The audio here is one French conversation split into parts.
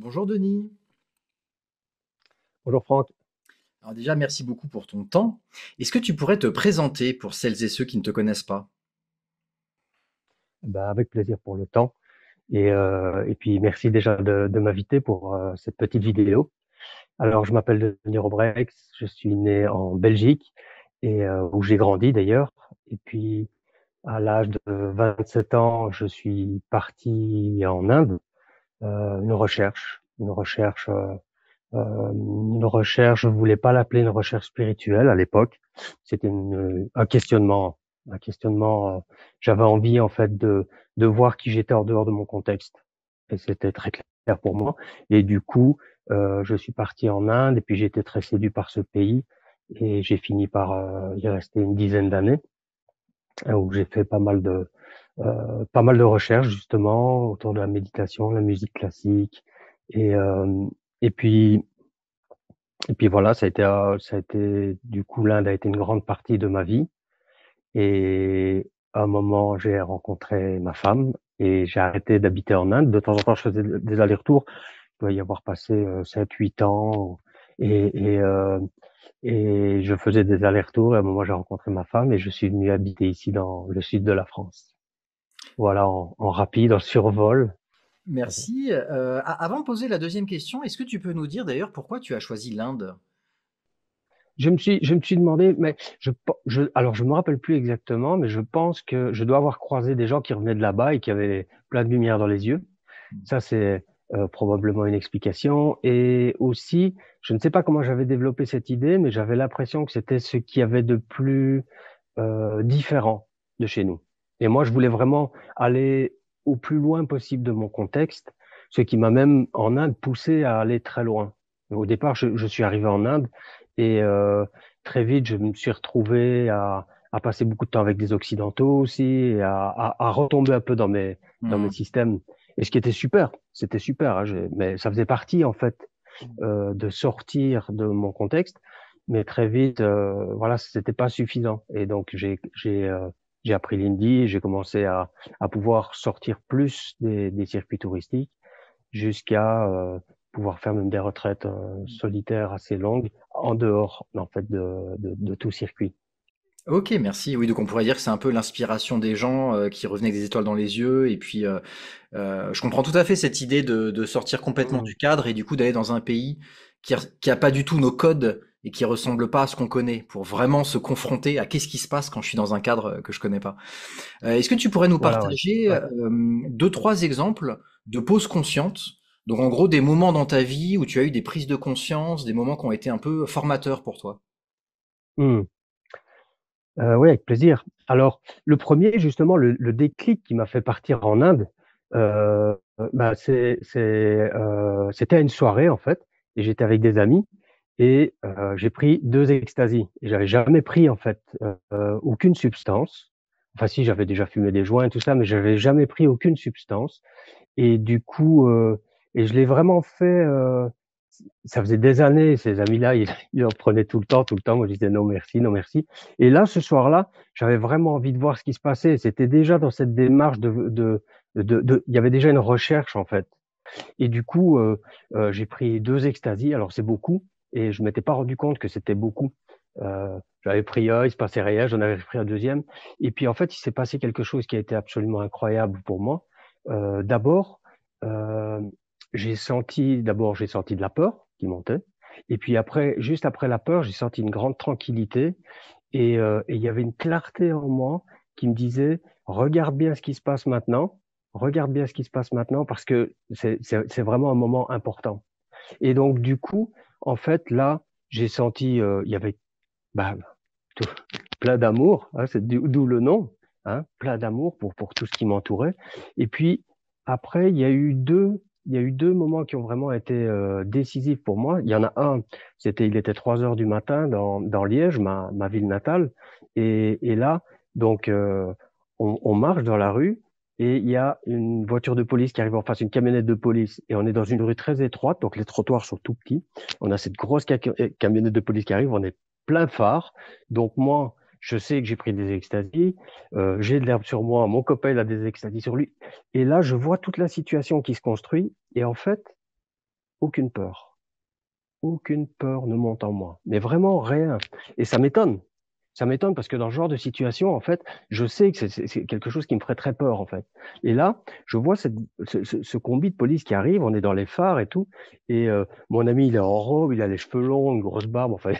Bonjour Denis. Bonjour Franck. Alors déjà, merci beaucoup pour ton temps. Est-ce que tu pourrais te présenter pour celles et ceux qui ne te connaissent pas? Bah, avec plaisir pour le temps. Et puis merci déjà de m'inviter pour cette petite vidéo. Alors je m'appelle Denis Robrex, je suis né en Belgique et où j'ai grandi d'ailleurs. Et puis à l'âge de 27 ans, je suis parti en Inde, une recherche. Je voulais pas l'appeler une recherche spirituelle à l'époque. C'était un questionnement, un questionnement. J'avais envie en fait de voir qui j'étais en dehors de mon contexte, et c'était très clair pour moi. Et du coup, je suis parti en Inde, et puis j'ai été très séduit par ce pays, et j'ai fini par y rester une dizaine d'années, où j'ai fait pas mal de recherches justement autour de la méditation, la musique classique, et euh, et puis et puis voilà, ça a été, du coup, l'Inde a été une grande partie de ma vie. Et à un moment, j'ai rencontré ma femme et j'ai arrêté d'habiter en Inde. De temps en temps, je faisais des allers-retours. Il doit y avoir passé 7, 8 ans. Et, et, euh, et je faisais des allers-retours. Et à un moment, j'ai rencontré ma femme et je suis venu habiter ici dans le sud de la France. Voilà, en rapide, en survol. Merci. Avant de poser la deuxième question, est-ce que tu peux nous dire d'ailleurs pourquoi tu as choisi l'Inde? Je me suis demandé, mais alors je me rappelle plus exactement, mais je pense que je dois avoir croisé des gens qui revenaient de là-bas et qui avaient plein de lumière dans les yeux. Ça, c'est probablement une explication. Et aussi, je ne sais pas comment j'avais développé cette idée, mais j'avais l'impression que c'était ce qu'il y avait de plus différent de chez nous. Et moi, je voulais vraiment aller au plus loin possible de mon contexte, ce qui m'a même en Inde poussé à aller très loin. Au départ, je suis arrivé en Inde et très vite, je me suis retrouvé à passer beaucoup de temps avec des Occidentaux aussi, et à retomber un peu dans mes Hmm. systèmes. Et ce qui était super, c'était super, hein, mais ça faisait partie en fait de sortir de mon contexte, mais très vite, voilà, c'était pas suffisant. Et donc j'ai appris l'hindi, j'ai commencé à pouvoir sortir plus des circuits touristiques jusqu'à pouvoir faire même des retraites solitaires assez longues en dehors en fait de tout circuit. Ok, merci. Oui, donc on pourrait dire que c'est un peu l'inspiration des gens qui revenaient avec des étoiles dans les yeux. Et puis, je comprends tout à fait cette idée de sortir complètement Mm. du cadre et du coup d'aller dans un pays qui a pas du tout nos codes et qui ressemble pas à ce qu'on connaît pour vraiment se confronter à qu'est-ce qui se passe quand je suis dans un cadre que je connais pas. Est-ce que tu pourrais nous Voilà, ouais. partager Ouais. deux, trois exemples de pauses conscientes? Donc en gros des moments dans ta vie où tu as eu des prises de conscience, des moments qui ont été un peu formateurs pour toi. Mm. Oui, avec plaisir. Alors, le premier, justement, le déclic qui m'a fait partir en Inde, bah, c'était à une soirée, en fait, et j'étais avec des amis, et j'ai pris deux extasies. Et j'avais jamais pris, en fait, aucune substance. Enfin, si, j'avais déjà fumé des joints et tout ça, mais j'avais jamais pris aucune substance. Et du coup, et je l'ai vraiment fait. Ça faisait des années, ces amis-là, ils en prenaient tout le temps, tout le temps. Moi, je disais non merci, non merci. Et là, ce soir-là, j'avais vraiment envie de voir ce qui se passait. C'était déjà dans cette démarche il y avait déjà une recherche en fait. Et du coup, j'ai pris deux extasies. Alors c'est beaucoup, et je m'étais pas rendu compte que c'était beaucoup. J'avais pris un, il se passait rien, j'en avais pris un deuxième. Et puis en fait, il s'est passé quelque chose qui a été absolument incroyable pour moi. D'abord, euh, j'ai senti de la peur qui montait. Et puis après, juste après la peur, j'ai senti une grande tranquillité. Et il y avait une clarté en moi qui me disait, regarde bien ce qui se passe maintenant, regarde bien ce qui se passe maintenant, parce que c'est vraiment un moment important. Et donc, du coup, en fait, là, j'ai senti, il y avait bah, tout- plein d'amour, hein, d'où le nom, hein, plein d'amour pour tout ce qui m'entourait. Et puis, après, il y a eu deux moments qui ont vraiment été décisifs pour moi. Il y en a un, il était 3 heures du matin dans Liège, ma ville natale. Et là, donc, on marche dans la rue et il y a une voiture de police qui arrive en face, une camionnette de police. Et on est dans une rue très étroite, donc les trottoirs sont tout petits. On a cette grosse camionnette de police qui arrive, on est plein phare. Donc moi, je sais que j'ai pris des extasies, j'ai de l'herbe sur moi, mon copain il a des extasies sur lui. Et là, je vois toute la situation qui se construit. Et en fait, aucune peur. Aucune peur ne monte en moi. Mais vraiment rien. Et ça m'étonne. Ça m'étonne parce que dans ce genre de situation, en fait, je sais que c'est quelque chose qui me ferait très peur, en fait. Et là, je vois ce combi de police qui arrive, on est dans les phares et tout, et mon ami, il est en robe, il a les cheveux longs, une grosse barbe, enfin,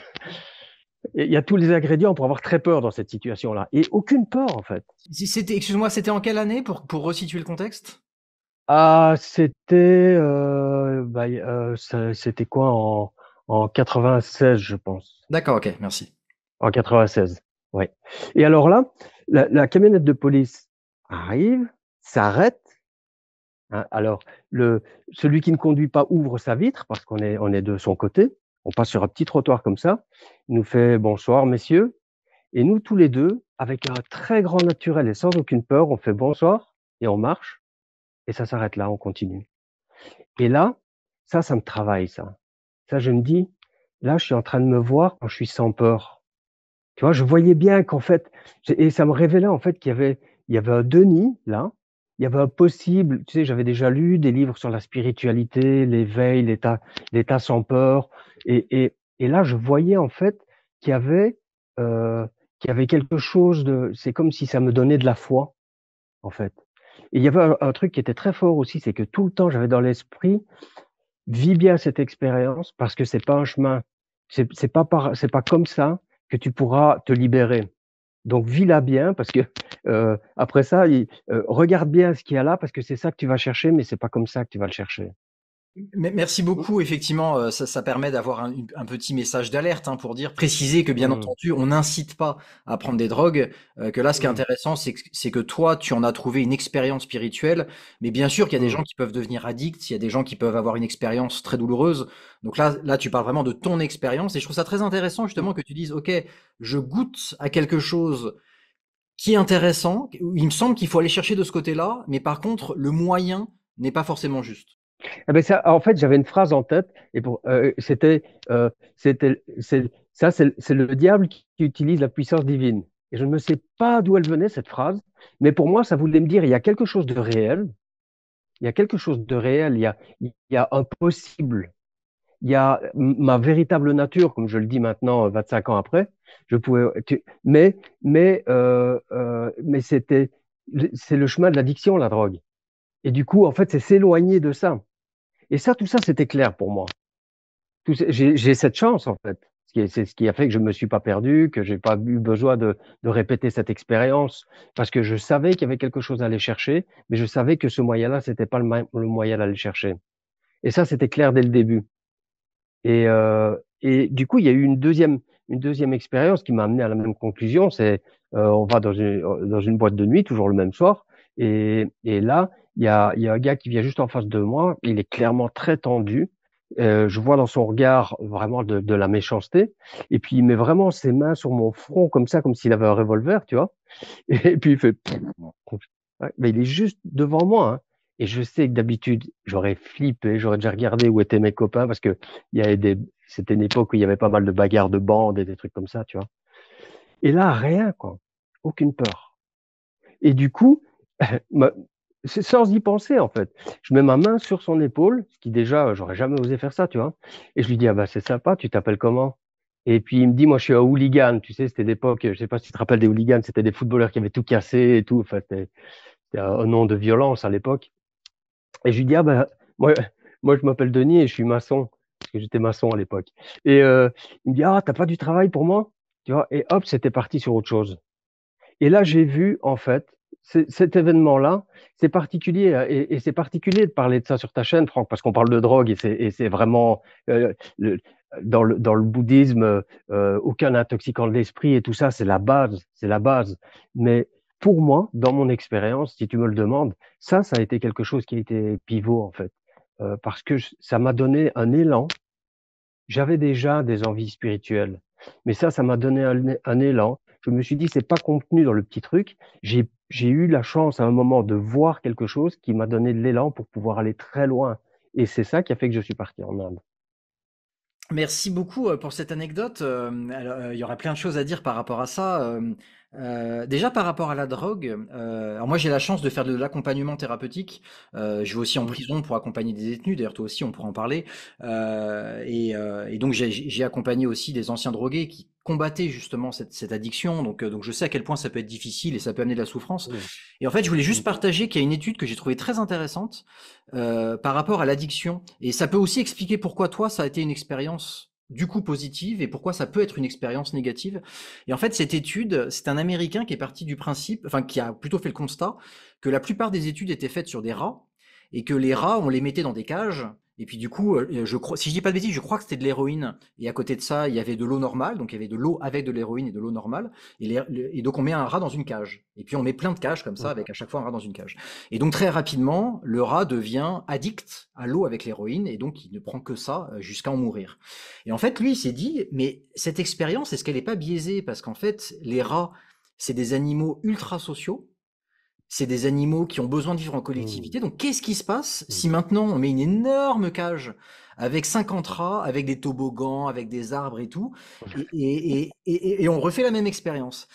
il y a tous les ingrédients pour avoir très peur dans cette situation-là. Et aucune peur, en fait. Excuse-moi, c'était en quelle année pour resituer le contexte? Ah, c'était, c'était quoi en 96, je pense. D'accord, ok, merci. En 96, ouais. Et alors là, la camionnette de police arrive, s'arrête. Hein, alors, celui qui ne conduit pas ouvre sa vitre parce on est de son côté. On passe sur un petit trottoir comme ça. Il nous fait bonsoir, messieurs. Et nous, tous les deux, avec un très grand naturel et sans aucune peur, on fait bonsoir et on marche. Et ça s'arrête là, on continue. Et là, ça me travaille, ça. Ça, je me dis, là, je suis en train de me voir quand je suis sans peur. Tu vois, je voyais bien qu'en fait, et ça me révélait en fait qu'il y avait un déni là, il y avait un possible, tu sais, j'avais déjà lu des livres sur la spiritualité, l'éveil, l'état sans peur, et là, je voyais en fait qu'il y avait, euh, qu'il y avait quelque chose de, c'est comme si ça me donnait de la foi en fait. Et il y avait un truc qui était très fort aussi, c'est que tout le temps, j'avais dans l'esprit, vis bien cette expérience parce que c'est pas un chemin, c'est pas comme ça que tu pourras te libérer. Donc vis-la bien parce que après ça, regarde bien ce qu'il y a là parce que c'est ça que tu vas chercher, mais c'est pas comme ça que tu vas le chercher. Merci beaucoup. Effectivement, ça permet d'avoir un petit message d'alerte hein, pour dire, préciser que bien Mmh, entendu, on n'incite pas à prendre des drogues. Que là, ce qui est mmh, intéressant, c'est que toi, tu en as trouvé une expérience spirituelle. Mais bien sûr qu'il y a des mmh, gens qui peuvent devenir addicts, il y a des gens qui peuvent avoir une expérience très douloureuse. Donc là, tu parles vraiment de ton expérience. Et je trouve ça très intéressant mmh. justement que tu dises, OK, je goûte à quelque chose qui est intéressant. Il me semble qu'il faut aller chercher de ce côté-là. Mais par contre, le moyen n'est pas forcément juste. Ah ben ça, en fait, j'avais une phrase en tête et c'est le diable qui utilise la puissance divine. Et je ne sais pas d'où elle venait cette phrase, mais pour moi, ça voulait me dire il y a quelque chose de réel, il y a quelque chose de réel, il y a un possible. Il y a ma véritable nature, comme je le dis maintenant, 25 ans après. Mais c'est le chemin de l'addiction, la drogue. Et du coup, en fait, c'est s'éloigner de ça. Et ça, tout ça, c'était clair pour moi. J'ai cette chance, en fait. C'est ce qui a fait que je ne me suis pas perdu, que j'ai pas eu besoin de répéter cette expérience, parce que je savais qu'il y avait quelque chose à aller chercher, mais je savais que ce moyen-là, c'était pas le moyen d'aller chercher. Et ça, c'était clair dès le début. Et du coup, il y a eu une deuxième expérience qui m'a amené à la même conclusion. On va dans une boîte de nuit, toujours le même soir, et là, il y a un gars qui vient juste en face de moi. Il est clairement très tendu. Je vois dans son regard vraiment de la méchanceté. Et puis, il met vraiment ses mains sur mon front comme ça, comme s'il avait un revolver, tu vois. Et puis, il fait. Ouais, mais il est juste devant moi, hein. Et je sais que d'habitude, j'aurais flippé, j'aurais déjà regardé où étaient mes copains parce que il y avait c'était une époque où il y avait pas mal de bagarres de bandes et des trucs comme ça, tu vois. Et là, rien, quoi. Aucune peur. Et du coup, ma- c'est sans y penser, en fait. Je mets ma main sur son épaule, ce qui déjà, j'aurais jamais osé faire ça, tu vois. Et je lui dis, ah bah, c'est sympa, tu t'appelles comment? Et puis il me dit, moi, je suis un hooligan. Tu sais, c'était l'époque, je sais pas si tu te rappelles des hooligans, c'était des footballeurs qui avaient tout cassé et tout. Enfin, c'était un nom de violence à l'époque. Et je lui dis, ah ben, moi, moi je m'appelle Denis et je suis maçon, parce que j'étais maçon à l'époque. Et il me dit, ah, t'as pas du travail pour moi? Tu vois, et hop, c'était parti sur autre chose. Et là, j'ai vu, en fait, cet événement-là, c'est particulier, et c'est particulier de parler de ça sur ta chaîne, Franck, parce qu'on parle de drogue, et c'est vraiment, le, dans le bouddhisme, aucun intoxicant de l'esprit et tout ça, c'est la base, c'est la base. Mais pour moi, dans mon expérience, si tu me le demandes, ça a été quelque chose qui a été pivot, en fait, parce que ça m'a donné un élan. J'avais déjà des envies spirituelles, mais ça m'a donné un élan. Je me suis dit, c'est pas contenu dans le petit truc. J'ai eu la chance à un moment de voir quelque chose qui m'a donné de l'élan pour pouvoir aller très loin. Et c'est ça qui a fait que je suis parti en Inde. Merci beaucoup pour cette anecdote. Alors, il y aurait plein de choses à dire par rapport à ça. Déjà par rapport à la drogue, alors moi j'ai la chance de faire de l'accompagnement thérapeutique. Je vais aussi en Mmh. prison pour accompagner des détenus. D'ailleurs toi aussi on pourra en parler. Et donc j'ai accompagné aussi des anciens drogués qui combattaient justement cette addiction. Donc je sais à quel point ça peut être difficile et ça peut amener de la souffrance. Mmh. Et en fait je voulais Mmh. juste partager qu'il y a une étude que j'ai trouvée très intéressante par rapport à l'addiction. Et ça peut aussi expliquer pourquoi toi ça a été une expérience du coup positive et pourquoi ça peut être une expérience négative. Et en fait, cette étude, c'est un Américain qui est parti du principe, enfin qui a plutôt fait le constat que la plupart des études étaient faites sur des rats et que les rats, on les mettait dans des cages. Et puis du coup, je crois, si je dis pas de bêtises, je crois que c'était de l'héroïne. Et à côté de ça, il y avait de l'eau normale, donc il y avait de l'eau avec de l'héroïne et de l'eau normale. Et donc on met un rat dans une cage. Et puis on met plein de cages comme ça, Mmh. avec à chaque fois un rat dans une cage. Et donc très rapidement, le rat devient addict à l'eau avec l'héroïne, et donc il ne prend que ça jusqu'à en mourir. Et en fait, lui, il s'est dit, mais cette expérience, est-ce qu'elle n'est pas biaisée? Parce qu'en fait, les rats, c'est des animaux ultra sociaux, c'est des animaux qui ont besoin de vivre en Mmh. collectivité. Donc, qu'est-ce qui se passe Mmh. si maintenant on met une énorme cage avec 50 rats, avec des toboggans, avec des arbres et tout, et on refait la même expérience.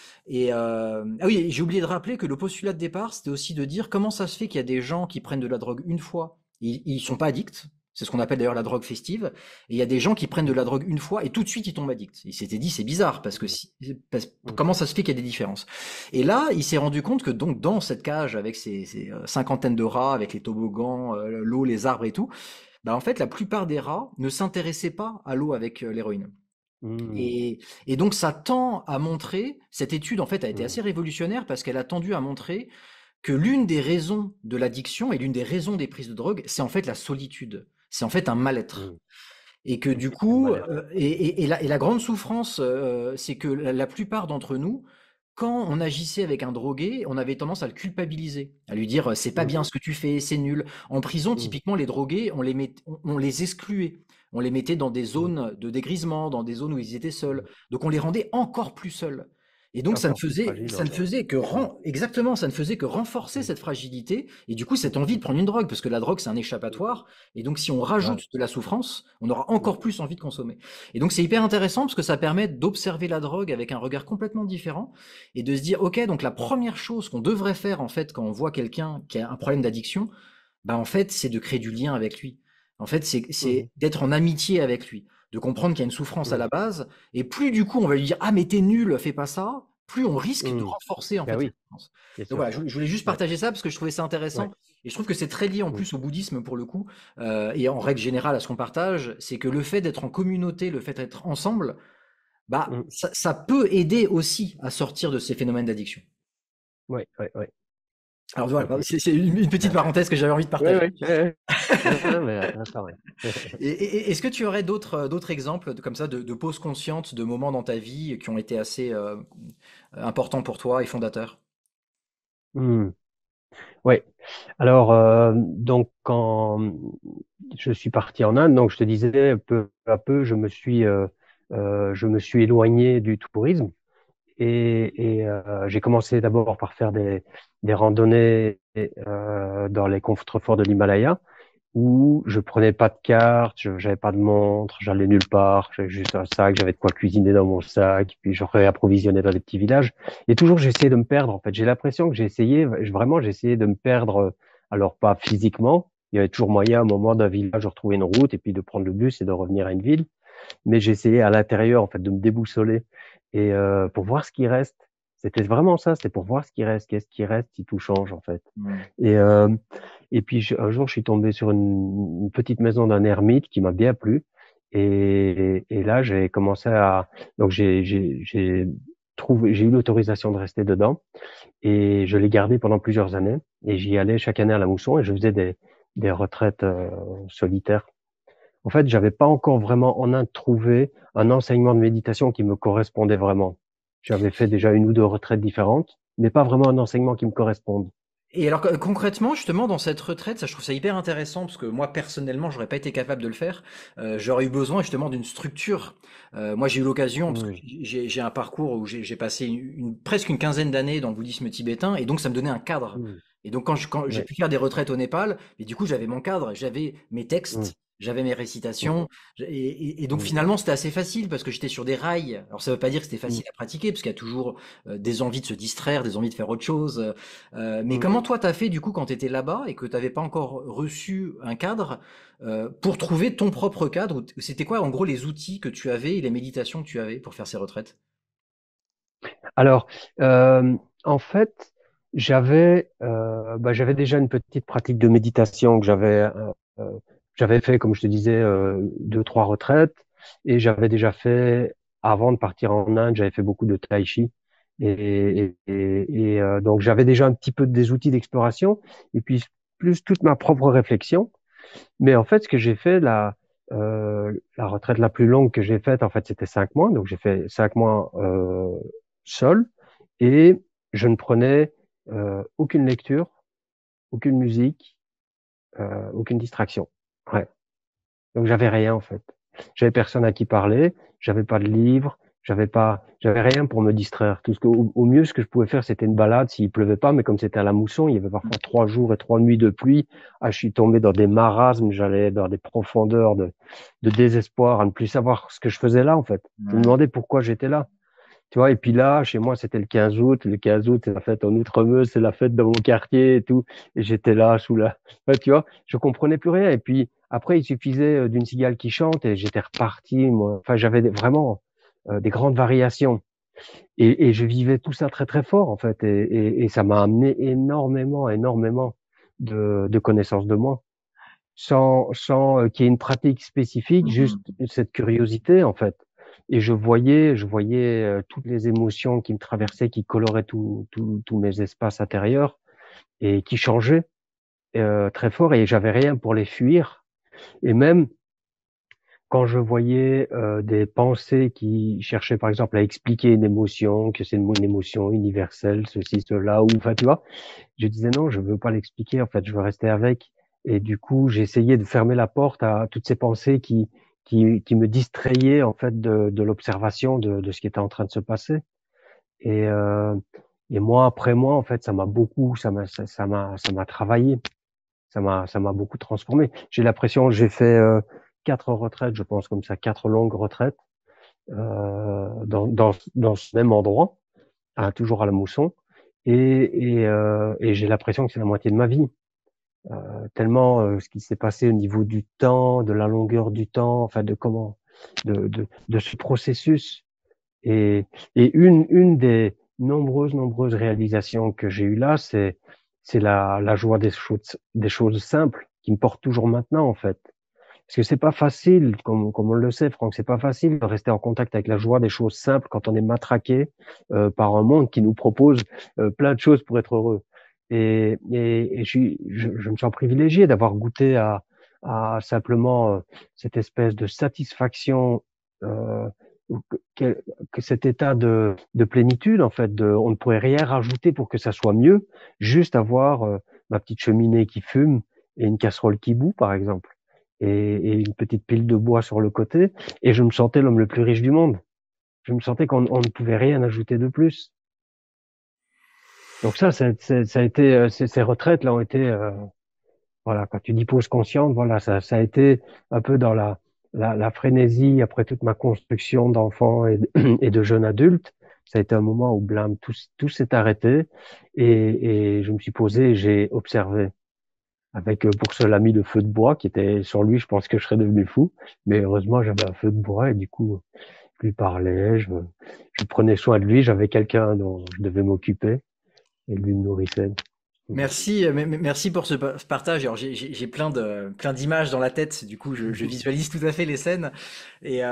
Ah oui, j'ai oublié de rappeler que le postulat de départ, c'était aussi de dire comment ça se fait qu'il y a des gens qui prennent de la drogue une fois, ils sont pas addicts. C'est ce qu'on appelle d'ailleurs la drogue festive. Et il y a des gens qui prennent de Mmh. la drogue une fois et tout de suite ils tombent addicts. Il s'était dit c'est bizarre parce que Mmh. Mmh. comment ça se fait qu'il y a des différences? Et là, il s'est rendu compte que donc dans cette cage avec ces cinquantaines de rats, avec les toboggans, l'eau, les arbres et tout, bah en fait la plupart des rats ne s'intéressaient pas à l'eau avec l'héroïne. Mmh. Et donc ça tend à montrer, cette étude en fait a été Mmh. assez révolutionnaire parce qu'elle a tendu à montrer que l'une des raisons de l'addiction et l'une des raisons des prises de drogue, c'est en fait la solitude. C'est en fait un mal-être. Mmh. Et que du Le coup, mal-être. et la grande souffrance, c'est que la plupart d'entre nous, quand on agissait avec un drogué, on avait tendance à le culpabiliser, à lui dire c'est pas Mmh. bien ce que tu fais, c'est nul. En prison, Mmh. typiquement, les drogués, on les excluait. On les mettait dans des Mmh. zones de dégrisement, dans des zones où ils étaient seuls. Mmh. Donc on les rendait encore plus seuls. Et donc Encore plus fragile, ouais. Mmh. exactement, ça ne faisait que renforcer Mmh. cette fragilité et du coup cette envie de prendre une drogue, parce que la drogue c'est un Mmh. échappatoire et donc si on Ouais. rajoute de la souffrance, on aura Mmh. encore plus envie de consommer. Et donc c'est hyper intéressant parce que ça permet d'observer la drogue avec un regard complètement différent et de se dire, ok, donc la première chose qu'on devrait faire en fait quand on voit quelqu'un qui a un problème d'addiction, bah en fait c'est de créer du lien avec lui. En fait Mmh. c'est d'être en amitié avec lui, de comprendre qu'il y a une souffrance à Mmh. la base et plus du coup on va lui dire, ah mais t'es nul, fais pas ça, plus on risque de Mmh. renforcer en Bah fait cette oui, souffrance. bien Donc sûr. voilà, je voulais juste Ouais. partager ça parce que je trouvais ça Ouais. intéressant et je trouve que c'est très lié en Mmh. plus au bouddhisme pour le coup, et en règle générale à ce qu'on partage, c'est que le fait d'être en communauté, le fait d'être ensemble, bah Mmh. ça peut aider aussi à sortir de ces phénomènes d'addiction. Ouais, ouais, ouais. Alors Tout à voilà, fait. c'est une petite Ouais. parenthèse que j'avais envie de Ouais, partager. ouais, ouais, ouais. Non, non, mais intéressant, ouais. Et est-ce que tu aurais d'autres exemples comme ça de pauses conscientes, de moments dans ta vie qui ont été assez importants pour toi et fondateurs? Mmh. Ouais. Alors, donc, quand je suis parti en Inde, donc je te disais, peu à peu, je me suis éloigné du tourisme et j'ai commencé d'abord par faire des randonnées dans les contreforts de l'Himalaya où je prenais pas de carte, j'avais pas de montre, j'allais nulle part, j'avais juste un sac, j'avais de quoi cuisiner dans mon sac, puis je réapprovisionné dans des petits villages. Et toujours, j'essayais de me perdre, en fait. J'ai l'impression que j'ai essayé de me perdre, alors pas physiquement, il y avait toujours moyen, à un moment d'un village, de retrouver une route et puis de prendre le bus et de revenir à une ville. Mais j'essayais à l'intérieur, en fait, de me déboussoler et pour voir ce qui reste. C'était vraiment ça, c'était pour voir ce qui reste, qu'est-ce qui reste si tout change, en fait. Hmm. Et, euh, et puis un jour, je suis tombé sur une petite maison d'un ermite qui m'a bien plu. Et là, j'ai commencé à donc j'ai eu l'autorisation de rester dedans et je l'ai gardé pendant plusieurs années. Et j'y allais chaque année à la mousson et je faisais des retraites solitaires. En fait, j'avais pas encore vraiment en Inde trouvé un enseignement de méditation qui me correspondait vraiment. J'avais fait déjà une ou deux retraites différentes, mais pas vraiment un enseignement qui me corresponde. Et alors concrètement, justement, dans cette retraite, ça je trouve ça hyper intéressant parce que moi personnellement, j'aurais pas été capable de le faire. J'aurais eu besoin justement d'une structure. Moi, j'ai eu l'occasion parce que Hmm. j'ai un parcours où j'ai passé presque une quinzaine d'années dans le bouddhisme tibétain et donc ça me donnait un cadre. Hmm. Et donc quand j'ai Ouais. pu faire des retraites au Népal, et du coup j'avais mon cadre, j'avais mes Hmm. textes, J'avais mes Mm, récitations et donc mm, finalement c'était assez facile parce que j'étais sur des rails. Alors ça veut pas dire que c'était mm, facile à pratiquer parce qu'il y a toujours des envies de se distraire, des envies de faire autre chose. Mais mm. comment toi t'as fait du coup quand t'étais là-bas et que t'avais pas encore reçu un cadre pour trouver ton propre cadre? C'était quoi en gros les outils que tu avais et les méditations que tu avais pour faire ces retraites? Alors, euh, en fait, j'avais déjà une petite pratique de méditation que euh, j'avais fait, comme je te disais, deux, trois retraites, et j'avais déjà fait, avant de partir en Inde, j'avais fait beaucoup de tai chi, donc j'avais déjà un petit peu des outils d'exploration, et puis plus toute ma propre réflexion. Mais en fait, ce que j'ai fait, la retraite la plus longue que j'ai faite, en fait, c'était 5 mois. Donc, j'ai fait 5 mois seul et je ne prenais aucune lecture, aucune musique, aucune distraction. Ouais. Donc, j'avais rien, en fait. J'avais personne à qui parler, j'avais pas de livre, j'avais rien pour me distraire. Tout ce que, au mieux, ce que je pouvais faire, c'était une balade s'il pleuvait pas, mais comme c'était à la mousson, il y avait parfois 3 jours et 3 nuits de pluie. Ah, je suis tombé dans des marasmes, j'allais dans des profondeurs de désespoir à ne plus savoir ce que je faisais là, en fait. Je me Ouais. demandais pourquoi j'étais là. Tu vois, et puis là, chez moi, c'était le 15 août. Le 15 août, c'est la fête en Outre-Meuse, c'est la fête dans mon quartier et tout. Et j'étais là, sous la, ouais, tu vois, je comprenais plus rien. Et puis, après, il suffisait d'une cigale qui chante et j'étais reparti, moi. Enfin, j'avais vraiment des grandes variations. Et je vivais tout ça très, très fort, en fait. Et ça m'a amené énormément, énormément de connaissances de moi. Sans qu'il y ait une pratique spécifique, juste Mhm. cette curiosité, en fait. Et je voyais toutes les émotions qui me traversaient, qui coloraient tous mes espaces intérieurs et qui changeaient très fort. Et j'avais rien pour les fuir. Et même quand je voyais des pensées qui cherchaient, par exemple, à expliquer une émotion, que c'est une émotion universelle, ceci, cela, ou enfin, tu vois, je disais non, je veux pas l'expliquer, en fait, je veux rester avec. Et du coup, j'ai essayé de fermer la porte à toutes ces pensées qui me distrayaient, en fait, de l'observation de ce qui était en train de se passer. Et, euh, et moi, après moi, en fait, ça m'a travaillé. Ça m'a beaucoup transformé. J'ai l'impression, j'ai fait 4 retraites, je pense, comme ça, 4 longues retraites, dans ce même endroit, toujours à la Mousson. Et j'ai l'impression que c'est la moitié de ma vie. Tellement ce qui s'est passé au niveau du temps, de la longueur du temps, enfin de ce processus. Et, et une des nombreuses réalisations que j'ai eues là, c'est la joie des choses simples qui me portent toujours maintenant, en fait. Parce que c'est pas facile, comme on le sait, Franck, c'est pas facile de rester en contact avec la joie des choses simples quand on est matraqué par un monde qui nous propose plein de choses pour être heureux. Je me sens privilégié d'avoir goûté à simplement cette espèce de satisfaction, euh, que, que cet état de plénitude, en fait, on ne pourrait rien rajouter pour que ça soit mieux, juste avoir ma petite cheminée qui fume et une casserole qui bout, par exemple et une petite pile de bois sur le côté, et je me sentais l'homme le plus riche du monde. Je me sentais qu'on ne pouvait rien ajouter de plus. Donc ça a été, ces retraites là ont été, voilà, quand tu dis pause consciente, voilà, ça a été un peu dans la frénésie après toute ma construction d'enfant et de jeune adulte. Ça a été un moment où blâme, tout s'est arrêté et je me suis posé et j'ai observé. Avec pour cela l'ami de feu de bois qui était sur lui, je pense que je serais devenu fou. Mais heureusement, j'avais un feu de bois et du coup, je lui parlais, je prenais soin de lui, j'avais quelqu'un dont je devais m'occuper et lui me nourrissait. Merci, merci pour ce partage. Alors j'ai plein d'images dans la tête, du coup je visualise tout à fait les scènes. Et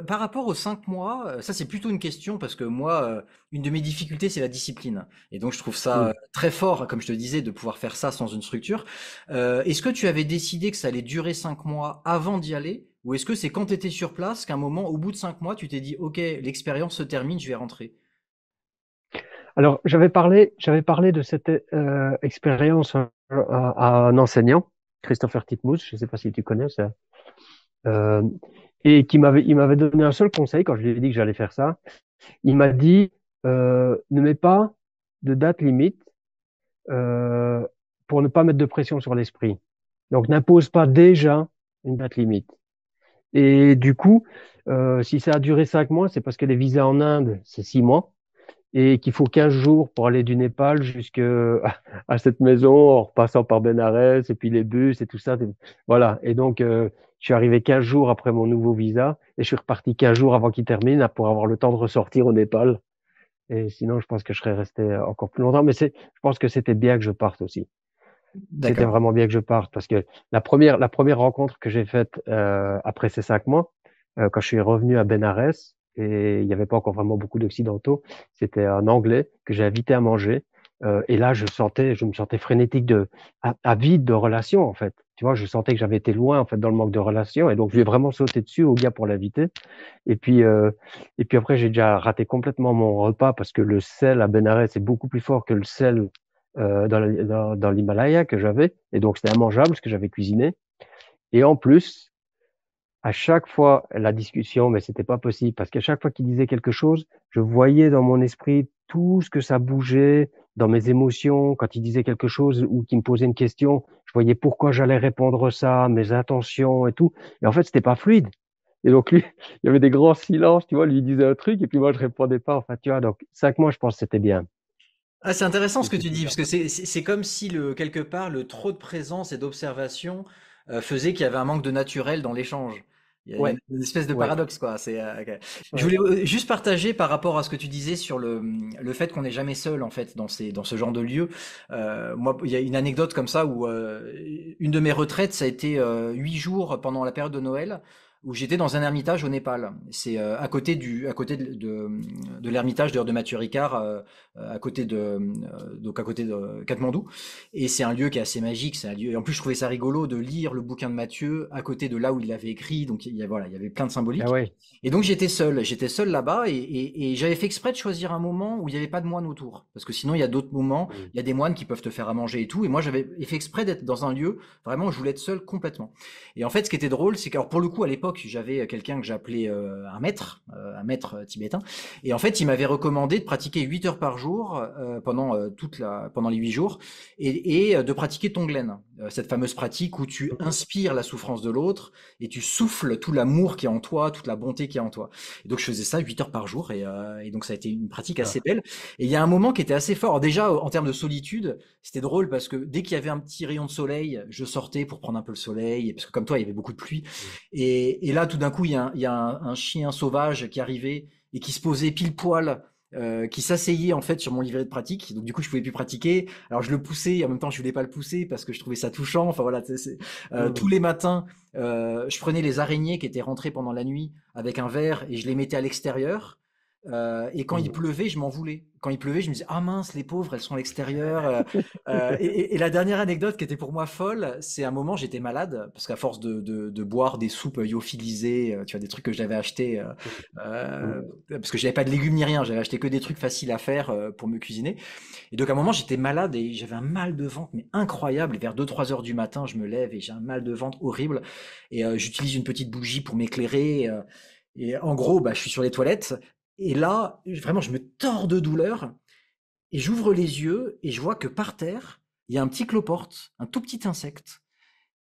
par rapport aux 5 mois, ça c'est plutôt une question parce que moi, une de mes difficultés c'est la discipline. Et donc je trouve ça très fort, comme je te disais, de pouvoir faire ça sans une structure. Est-ce que tu avais décidé que ça allait durer 5 mois avant d'y aller? Ou est-ce que c'est quand tu étais sur place qu'à un moment, au bout de 5 mois, tu t'es dit, OK, l'expérience se termine, je vais rentrer? Alors, j'avais parlé de cette expérience à un enseignant, Christopher Titmuss, je ne sais pas si tu connais ça, euh, et il m'avait donné un seul conseil quand je lui ai dit que j'allais faire ça. Il m'a dit, ne mets pas de date limite euh, pour ne pas mettre de pression sur l'esprit. Donc, n'impose pas déjà une date limite. Et du coup, si ça a duré 5 mois, c'est parce que les visas en Inde, c'est 6 mois et qu'il faut 15 jours pour aller du Népal jusqu'à à cette maison en repassant par Bénarès et puis les bus et tout ça. Voilà. Et donc, je suis arrivé 15 jours après mon nouveau visa et je suis reparti 15 jours avant qu'il termine pour avoir le temps de ressortir au Népal. Et sinon, je pense que je serais resté encore plus longtemps. Mais je pense que c'était bien que je parte aussi. C'était D'accord. vraiment bien que je parte parce que la première rencontre que j'ai faite après ces 5 mois, quand je suis revenu à Bénarès, et il n'y avait pas encore vraiment beaucoup d'Occidentaux, c'était un Anglais que j'ai invité à manger. Et là, je me sentais frénétique avide de relations, en fait. Tu vois, je sentais que j'avais été loin, en fait, dans le manque de relations. Et donc, je lui ai vraiment sauté dessus au gars pour l'inviter. Et puis, euh, et puis après, j'ai déjà raté complètement mon repas parce que le sel à Bénarès est beaucoup plus fort que le sel dans l'Himalaya que j'avais. Et donc, c'était immangeable ce que j'avais cuisiné. Et en plus, à chaque fois, la discussion, mais c'était pas possible parce qu'à chaque fois qu'il disait quelque chose, je voyais dans mon esprit tout ce que ça bougeait dans mes émotions. Quand il disait quelque chose ou qu'il me posait une question, je voyais pourquoi j'allais répondre ça, mes intentions et tout. Et en fait, c'était pas fluide. Et donc, lui, il y avait des grands silences, tu vois, lui il disait un truc et puis moi, je répondais pas. Enfin, tu vois, donc 5 mois, je pense que c'était bien. Ah, c'est intéressant ce que C'était tu dis, super parce que bien. c'est comme si quelque part le trop de présence et d'observation faisait qu'il y avait un manque de naturel dans l'échange. Il y a Ouais, une espèce de ouais, paradoxe, quoi. Ok. Je ouais. voulais juste partager par rapport à ce que tu disais sur le fait qu'on n'est jamais seul en fait dans ce genre de lieu. Moi, il y a une anecdote comme ça où une de mes retraites, ça a été 8 jours pendant la période de Noël, où j'étais dans un ermitage au Népal. C'est à côté de l'ermitage de Mathieu Ricard, à côté donc à côté de Katmandou. Et c'est un lieu qui est assez magique. C'est un lieu. Et en plus, je trouvais ça rigolo de lire le bouquin de Mathieu à côté de là où il l'avait écrit. Donc voilà, il y avait plein de Ah symboliques. ouais. Et donc j'étais seul là-bas et j'avais fait exprès de choisir un moment où il n'y avait pas de moine autour, parce que sinon il y a d'autres moments, Mm. il y a des moines qui peuvent te faire à manger et tout. Et moi j'avais fait exprès d'être dans un lieu vraiment où je voulais être seul complètement. Et en fait, ce qui était drôle, c'est que alors, pour le coup à l'époque j'avais quelqu'un que j'appelais un maître tibétain. Et en fait, il m'avait recommandé de pratiquer 8 heures par jour pendant les 8 jours et de pratiquer Tonglen, cette fameuse pratique où tu inspires la souffrance de l'autre et tu souffles tout l'amour qui est en toi, toute la bonté qui est en toi. Et donc je faisais ça 8 heures par jour et donc ça a été une pratique assez Ah, belle. Et il y a un moment qui était assez fort. Alors déjà en termes de solitude, c'était drôle parce que dès qu'il y avait un petit rayon de soleil, je sortais pour prendre un peu le soleil, parce que comme toi, il y avait beaucoup de pluie. mm. Et là, tout d'un coup, il y a un chien sauvage qui arrivait et qui se posait pile poil, qui s'asseyait en fait sur mon livret de pratique. Donc du coup, je pouvais plus pratiquer. Alors je le poussais et en même temps, je voulais pas le pousser parce que je trouvais ça touchant. Enfin voilà, tous Mm. les matins, je prenais les araignées qui étaient rentrées pendant la nuit avec un verre et je les mettais à l'extérieur. Et quand il Mm. pleuvait, je m'en voulais. Quand il pleuvait, je me disais, ah mince, les pauvres, elles sont à l'extérieur. Et la dernière anecdote qui était pour moi folle, c'est un moment, j'étais malade, parce qu'à force de boire des soupes lyophilisées, tu vois, des trucs que j'avais achetés, Mm. parce que j'avais pas de légumes ni rien, j'avais acheté que des trucs faciles à faire pour me cuisiner. Et donc à un moment, j'étais malade et j'avais un mal de ventre, mais incroyable. Et vers 2 3 heures du matin, je me lève et j'ai un mal de ventre horrible. Et j'utilise une petite bougie pour m'éclairer. Et en gros, bah, je suis sur les toilettes. Et là, vraiment, je me tords de douleur. Et j'ouvre les yeux et je vois que par terre, il y a un petit cloporte, un tout petit insecte.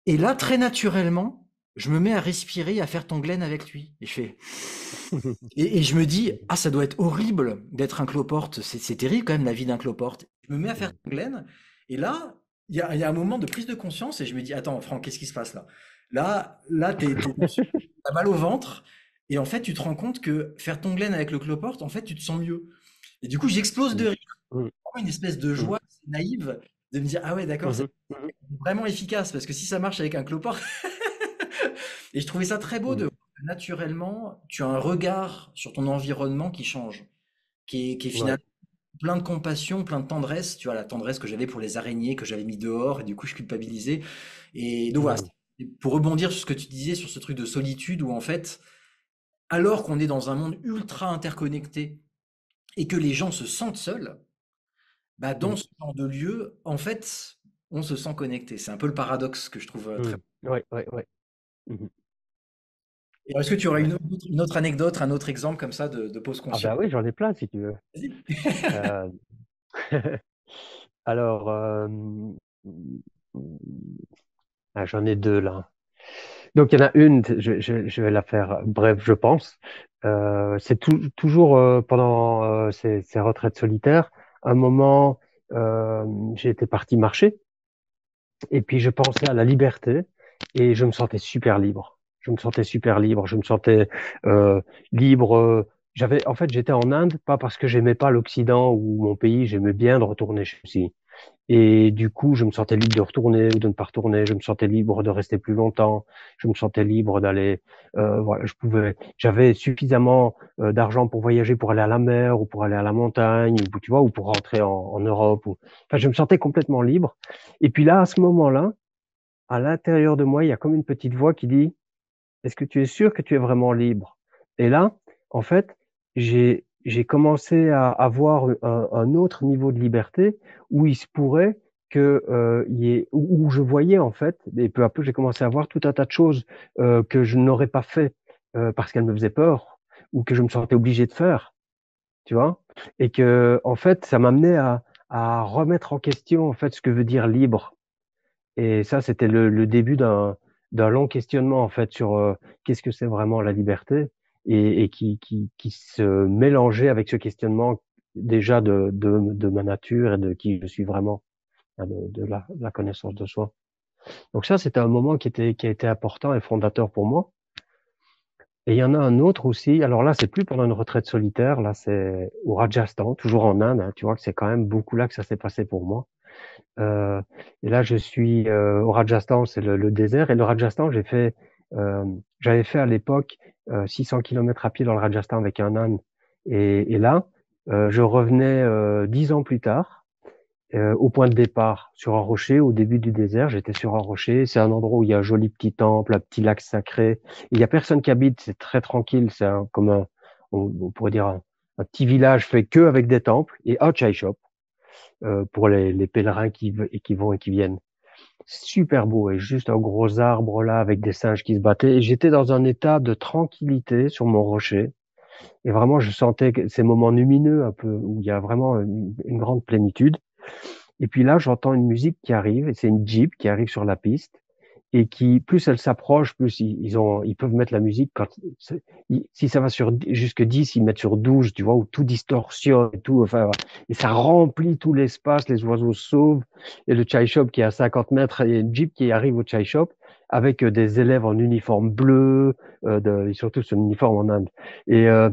Et là, très naturellement, je me mets à respirer, à faire Tonglen avec lui. Et je fais. Et je me dis, ah, ça doit être horrible d'être un cloporte. C'est terrible quand même la vie d'un cloporte. Je me mets à faire Mm. Tonglen. Et là, il y a un moment de prise de conscience et je me dis, attends, Franck, qu'est-ce qui se passe là? Là, t'as mal au ventre. Et en fait, tu te rends compte que faire Tonglen avec le cloporte, en fait, tu te sens mieux. Et du coup, j'explose de Mm. rire. Mm. Une espèce de Mm. joie naïve de me dire, ah ouais, d'accord, c'est Mhm. Mhm. vraiment efficace parce que si ça marche avec un cloporte. Et je trouvais ça très beau de Mm. voir que naturellement, tu as un regard sur ton environnement qui change, qui est finalement Ouais. plein de compassion, plein de tendresse. Tu vois, la tendresse que j'avais pour les araignées que j'avais mis dehors et du coup, je culpabilisais. Et donc voilà, Mm. pour rebondir sur ce que tu disais sur ce truc de solitude où en fait, alors qu'on est dans un monde ultra interconnecté et que les gens se sentent seuls, bah, dans Mm. ce genre de lieu, en fait, on se sent connecté. C'est un peu le paradoxe que je trouve très. Mm. Ouais, ouais, ouais. Mhm. Et est-ce que tu aurais Ouais. une autre anecdote, un autre exemple comme ça de pause Ah consciente? ben oui, j'en ai plein si tu veux. Vas-y. Euh, alors, j'en ai deux là. Donc, il y en a une, je vais la faire bref, je pense. C'est toujours pendant ces retraites solitaires. Un moment, j'ai été parti marcher et puis je pensais à la liberté et je me sentais super libre. Je me sentais super libre. Je me sentais libre. En fait, j'étais en Inde, pas parce que j'aimais pas l'Occident ou mon pays, j'aimais bien de retourner chez moi. Et du coup, je me sentais libre de retourner ou de ne pas retourner. Je me sentais libre de rester plus longtemps. Je me sentais libre d'aller. Voilà, j'avais suffisamment d'argent pour voyager, pour aller à la mer ou pour aller à la montagne, ou tu vois, ou pour rentrer en Europe. Enfin, je me sentais complètement libre. Et puis là, à ce moment-là, à l'intérieur de moi, il y a comme une petite voix qui dit, est-ce que tu es sûr que tu es vraiment libre? Et là, en fait, j'ai commencé à avoir un autre niveau de liberté où il se pourrait que où je voyais en fait, et peu à peu, j'ai commencé à voir tout un tas de choses que je n'aurais pas fait parce qu'elles me faisaient peur ou que je me sentais obligé de faire, tu vois? Et que en fait, ça m'amenait à remettre en question en fait ce que veut dire libre. Et ça, c'était le début d'un long questionnement en fait sur qu'est-ce que c'est vraiment la liberté et qui se mélangeait avec ce questionnement déjà de ma nature et de qui je suis vraiment, hein, de la connaissance de soi. Donc ça, c'était un moment qui a été important et fondateur pour moi. Et il y en a un autre aussi. Alors là, c'est plus pendant une retraite solitaire. Là, c'est au Rajasthan, toujours en Inde, hein. Tu vois que c'est quand même beaucoup là que ça s'est passé pour moi. Euh, et là, je suis au Rajasthan, c'est le désert. Et le Rajasthan, euh, j'avais fait à l'époque 600 kilomètres à pied dans le Rajasthan avec un âne. Et là, je revenais 10 ans plus tard, au point de départ, sur un rocher, au début du désert. J'étais sur un rocher. C'est un endroit où il y a un joli petit temple, un petit lac sacré. Il y a personne qui habite. C'est très tranquille. Comme on pourrait dire un petit village fait que avec des temples et un chai shop pour les pèlerins qui vont et qui viennent. Super beau et juste un gros arbre là avec des singes qui se battaient. Et j'étais dans un état de tranquillité sur mon rocher. Et vraiment, je sentais ces moments lumineux un peu où il y a vraiment une grande plénitude. Et puis là, j'entends une musique qui arrive et c'est une Jeep qui arrive sur la piste et qui, plus elle s'approche, plus ils peuvent mettre la musique si ça va jusque 10, ils mettent sur 12, tu vois, où tout distorsionne et tout, enfin, voilà. Et ça remplit tout l'espace, les oiseaux sauvent, et le chai shop qui est à 50 mètres, et une Jeep qui arrive au chai shop avec des élèves en uniforme bleu, et surtout sur uniforme en Inde. Et, euh,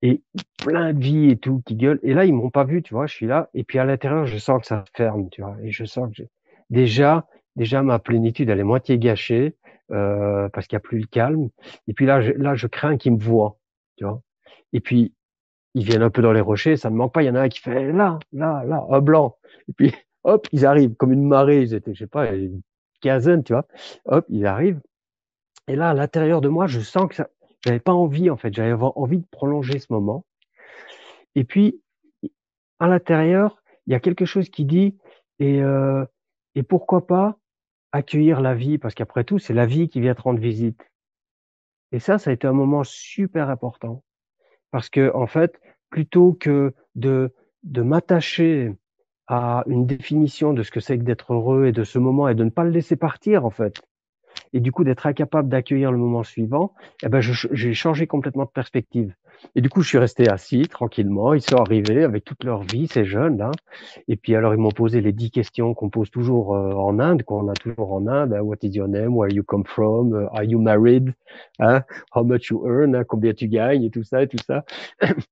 et plein de vie et tout qui gueule. Et là, ils m'ont pas vu, tu vois, je suis là. Et puis à l'intérieur, je sens que ça ferme, tu vois. Et je sens que déjà, déjà ma plénitude, elle est moitié gâchée parce qu'il n'y a plus le calme. Et puis là, je crains qu'ils me voient, tu vois. Et puis ils viennent un peu dans les rochers, ça ne manque pas. Il y en a un qui fait là, là, là, un blanc. Et puis hop, ils arrivent comme une marée. Ils étaient, je sais pas, une quinzaine, tu vois. Hop, ils arrivent. Et là, à l'intérieur de moi, je sens que ça, j'avais pas envie en fait. J'avais envie de prolonger ce moment. Et puis, à l'intérieur, il y a quelque chose qui dit, et, euh, et pourquoi pas accueillir la vie, parce qu'après tout, c'est la vie qui vient te rendre visite. Et ça a été un moment super important, parce que en fait, plutôt que de m'attacher à une définition de ce que c'est que d'être heureux et de ce moment et de ne pas le laisser partir, en fait, et du coup d'être incapable d'accueillir le moment suivant, eh ben j'ai changé complètement de perspective. Et du coup, je suis resté assis tranquillement. Ils sont arrivés avec toute leur vie, ces jeunes là. Et puis alors, ils m'ont posé les 10 questions qu'on pose toujours en Inde, qu'on a toujours en Inde. Hein. What is your name? Where you come from? Are you married? Hein? How much you earn? Hein? Combien tu gagnes? Et tout ça, et tout ça.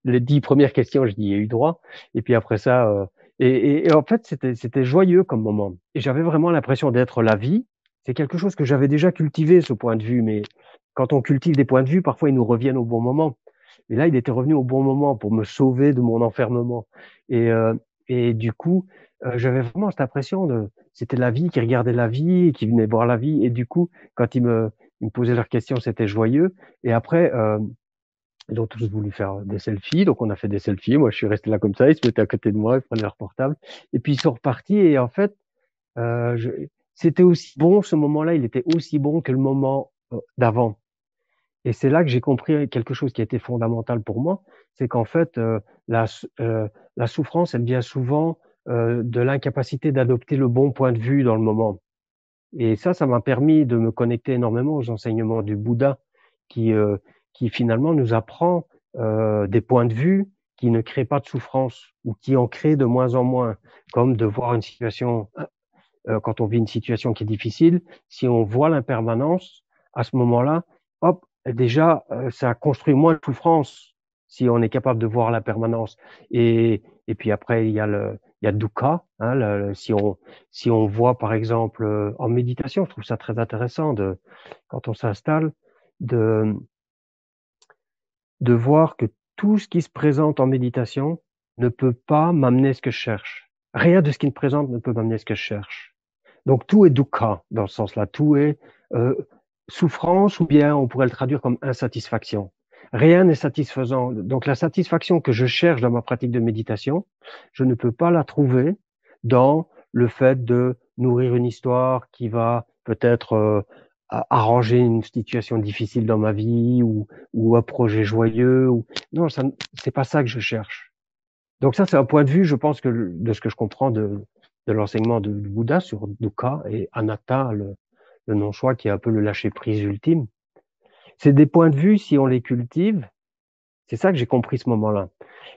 Les 10 premières questions, je dis, il y a eu droit. Et puis après ça, et en fait, c'était joyeux comme moment. Et j'avais vraiment l'impression d'être la vie. C'est quelque chose que j'avais déjà cultivé, ce point de vue, mais quand on cultive des points de vue, parfois ils nous reviennent au bon moment. Et là, il était revenu au bon moment pour me sauver de mon enfermement. Et, euh, et du coup, j'avais vraiment cette impression c'était la vie qui regardait la vie, et qui venait voir la vie. Et du coup, quand ils me posaient leurs questions, c'était joyeux. Et après, ils ont tous voulu faire des selfies, donc on a fait des selfies. Moi, je suis resté là comme ça. Ils se mettaient à côté de moi, ils prenaient leur portable. Et puis ils sont repartis. Et en fait, c'était aussi bon, ce moment-là, il était aussi bon que le moment d'avant. Et c'est là que j'ai compris quelque chose qui a été fondamental pour moi, c'est qu'en fait, la souffrance, elle vient souvent de l'incapacité d'adopter le bon point de vue dans le moment. Et ça m'a permis de me connecter énormément aux enseignements du Bouddha, qui, euh, qui finalement nous apprend des points de vue qui ne créent pas de souffrance ou qui en créent de moins en moins, comme de voir une situation, quand on vit une situation qui est difficile, si on voit l'impermanence, à ce moment-là, hop, déjà, ça construit moins de souffrance si on est capable de voir l'impermanence. Et puis après, il y a dukkha, hein, si on voit, par exemple, en méditation, je trouve ça très intéressant quand on s'installe, de, de voir que tout ce qui se présente en méditation ne peut pas m'amener ce que je cherche. Rien de ce qui me présente ne peut m'amener ce que je cherche. Donc tout est dukkha dans ce sens-là. Tout est euh, souffrance ou bien on pourrait le traduire comme insatisfaction. Rien n'est satisfaisant. Donc la satisfaction que je cherche dans ma pratique de méditation, je ne peux pas la trouver dans le fait de nourrir une histoire qui va peut-être arranger une situation difficile dans ma vie ou un projet joyeux. Non, c'est pas ça que je cherche. Donc ça, c'est un point de vue, je pense que de ce que je comprends de l'enseignement du Bouddha sur dukkha et anatta, le non-choix qui est un peu le lâcher-prise ultime. C'est des points de vue, si on les cultive, c'est ça que j'ai compris ce moment-là.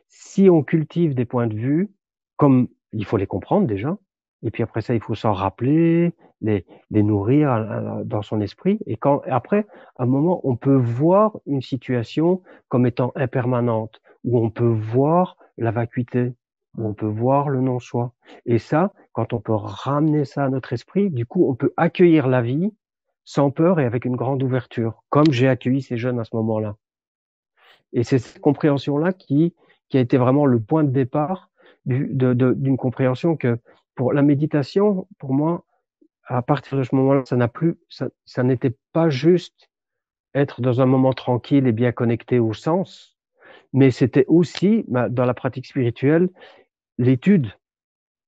Si on cultive des points de vue, comme il faut les comprendre déjà, et puis après ça, il faut s'en rappeler, les nourrir dans son esprit, et après, à un moment, on peut voir une situation comme étant impermanente, où on peut voir la vacuité, où on peut voir le non-soi. Et ça, quand on peut ramener ça à notre esprit, du coup, on peut accueillir la vie sans peur et avec une grande ouverture, comme j'ai accueilli ces jeunes à ce moment-là. Et c'est cette compréhension-là qui a été vraiment le point de départ d'une compréhension que pour la méditation, pour moi, à partir de ce moment-là, ça n'était pas juste être dans un moment tranquille et bien connecté au sens, mais c'était aussi, dans la pratique spirituelle, l'étude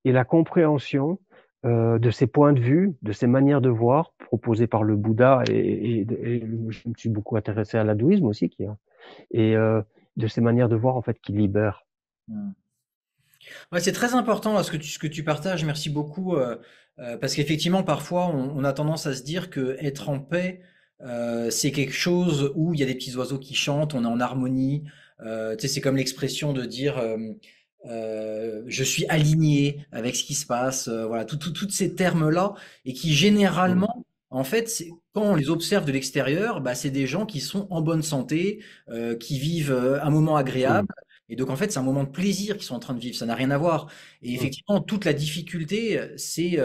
et la compréhension de ces points de vue, de ces manières de voir proposées par le Bouddha et je me suis beaucoup intéressé à l'hindouisme aussi, et de ces manières de voir en fait qui libèrent. Hmm. Ouais, c'est très important là, ce que tu partages. Merci beaucoup. Parce qu'effectivement, parfois, on a tendance à se dire que être en paix, c'est quelque chose où il y a des petits oiseaux qui chantent, on est en harmonie. Tu sais, c'est comme l'expression de dire je suis aligné avec ce qui se passe. Voilà, tous ces termes-là, et qui Mm, généralement, en fait, quand on les observe de l'extérieur, bah, c'est des gens qui sont en bonne santé, qui vivent un moment agréable. mm, Et donc, en fait, c'est un moment de plaisir qu'ils sont en train de vivre. Ça n'a rien à voir. Et mm, effectivement, toute la difficulté, c'est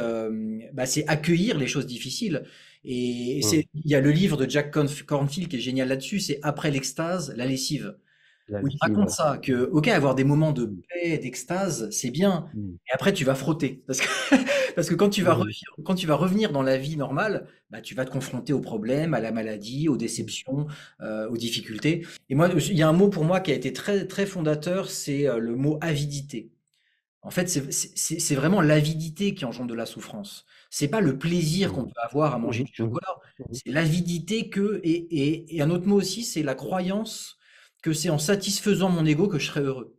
accueillir les choses difficiles. Et mm. il y a le livre de Jack Cornfield qui est génial là-dessus, c'est Après l'extase, la lessive. La Où il lessive, raconte ouais. ça, que, ok, avoir des moments de Mm, paix, d'extase, c'est bien. mm, Et après, tu vas frotter. Parce que, parce que mm, quand tu vas revenir dans la vie normale, bah, tu vas te confronter aux problèmes, à la maladie, aux mm, déceptions, aux difficultés. Et moi, il y a un mot pour moi qui a été très, très fondateur, c'est le mot avidité. En fait, c'est vraiment l'avidité qui engendre de la souffrance. C'est pas le plaisir qu'on mm, peut avoir à manger mm, du mm, chocolat. mm, C'est l'avidité et un autre mot aussi, c'est la croyance que c'est en satisfaisant mon ego que je serai heureux.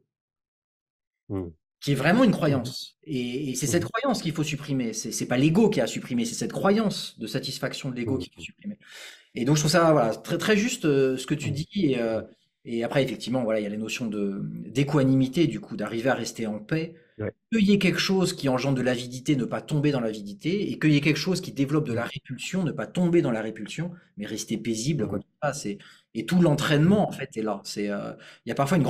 mm, Qui est vraiment une mm, croyance. Et c'est cette mm, croyance qu'il faut supprimer. C'est pas l'ego qui a supprimé, c'est cette croyance de satisfaction de l'ego mm, qu'il faut supprimer. Et donc je trouve ça voilà, très, très juste ce que tu mm, dis. Et après, effectivement, voilà, il y a les notions d'équanimité, du coup, d'arriver à rester en paix. ouais. Qu'il y ait quelque chose qui engendre de l'avidité, ne pas tomber dans l'avidité, et qu'il y ait quelque chose qui développe de la Mm, répulsion, ne pas tomber dans la répulsion, mais rester paisible, quoi mm, qu'il fasse. Et tout mm, l'entraînement, en fait, est là. Il y a parfois ouais.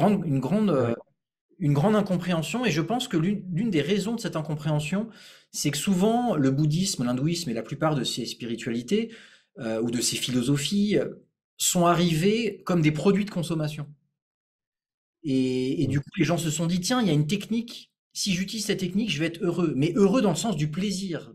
une grande incompréhension, et je pense que l'une des raisons de cette incompréhension, c'est que souvent le bouddhisme, l'hindouisme et la plupart de ces spiritualités ou de ces philosophies sont arrivées comme des produits de consommation. Et Mm, du coup, les gens se sont dit, tiens, il y a une technique, si j'utilise cette technique, je vais être heureux, mais heureux dans le sens du plaisir.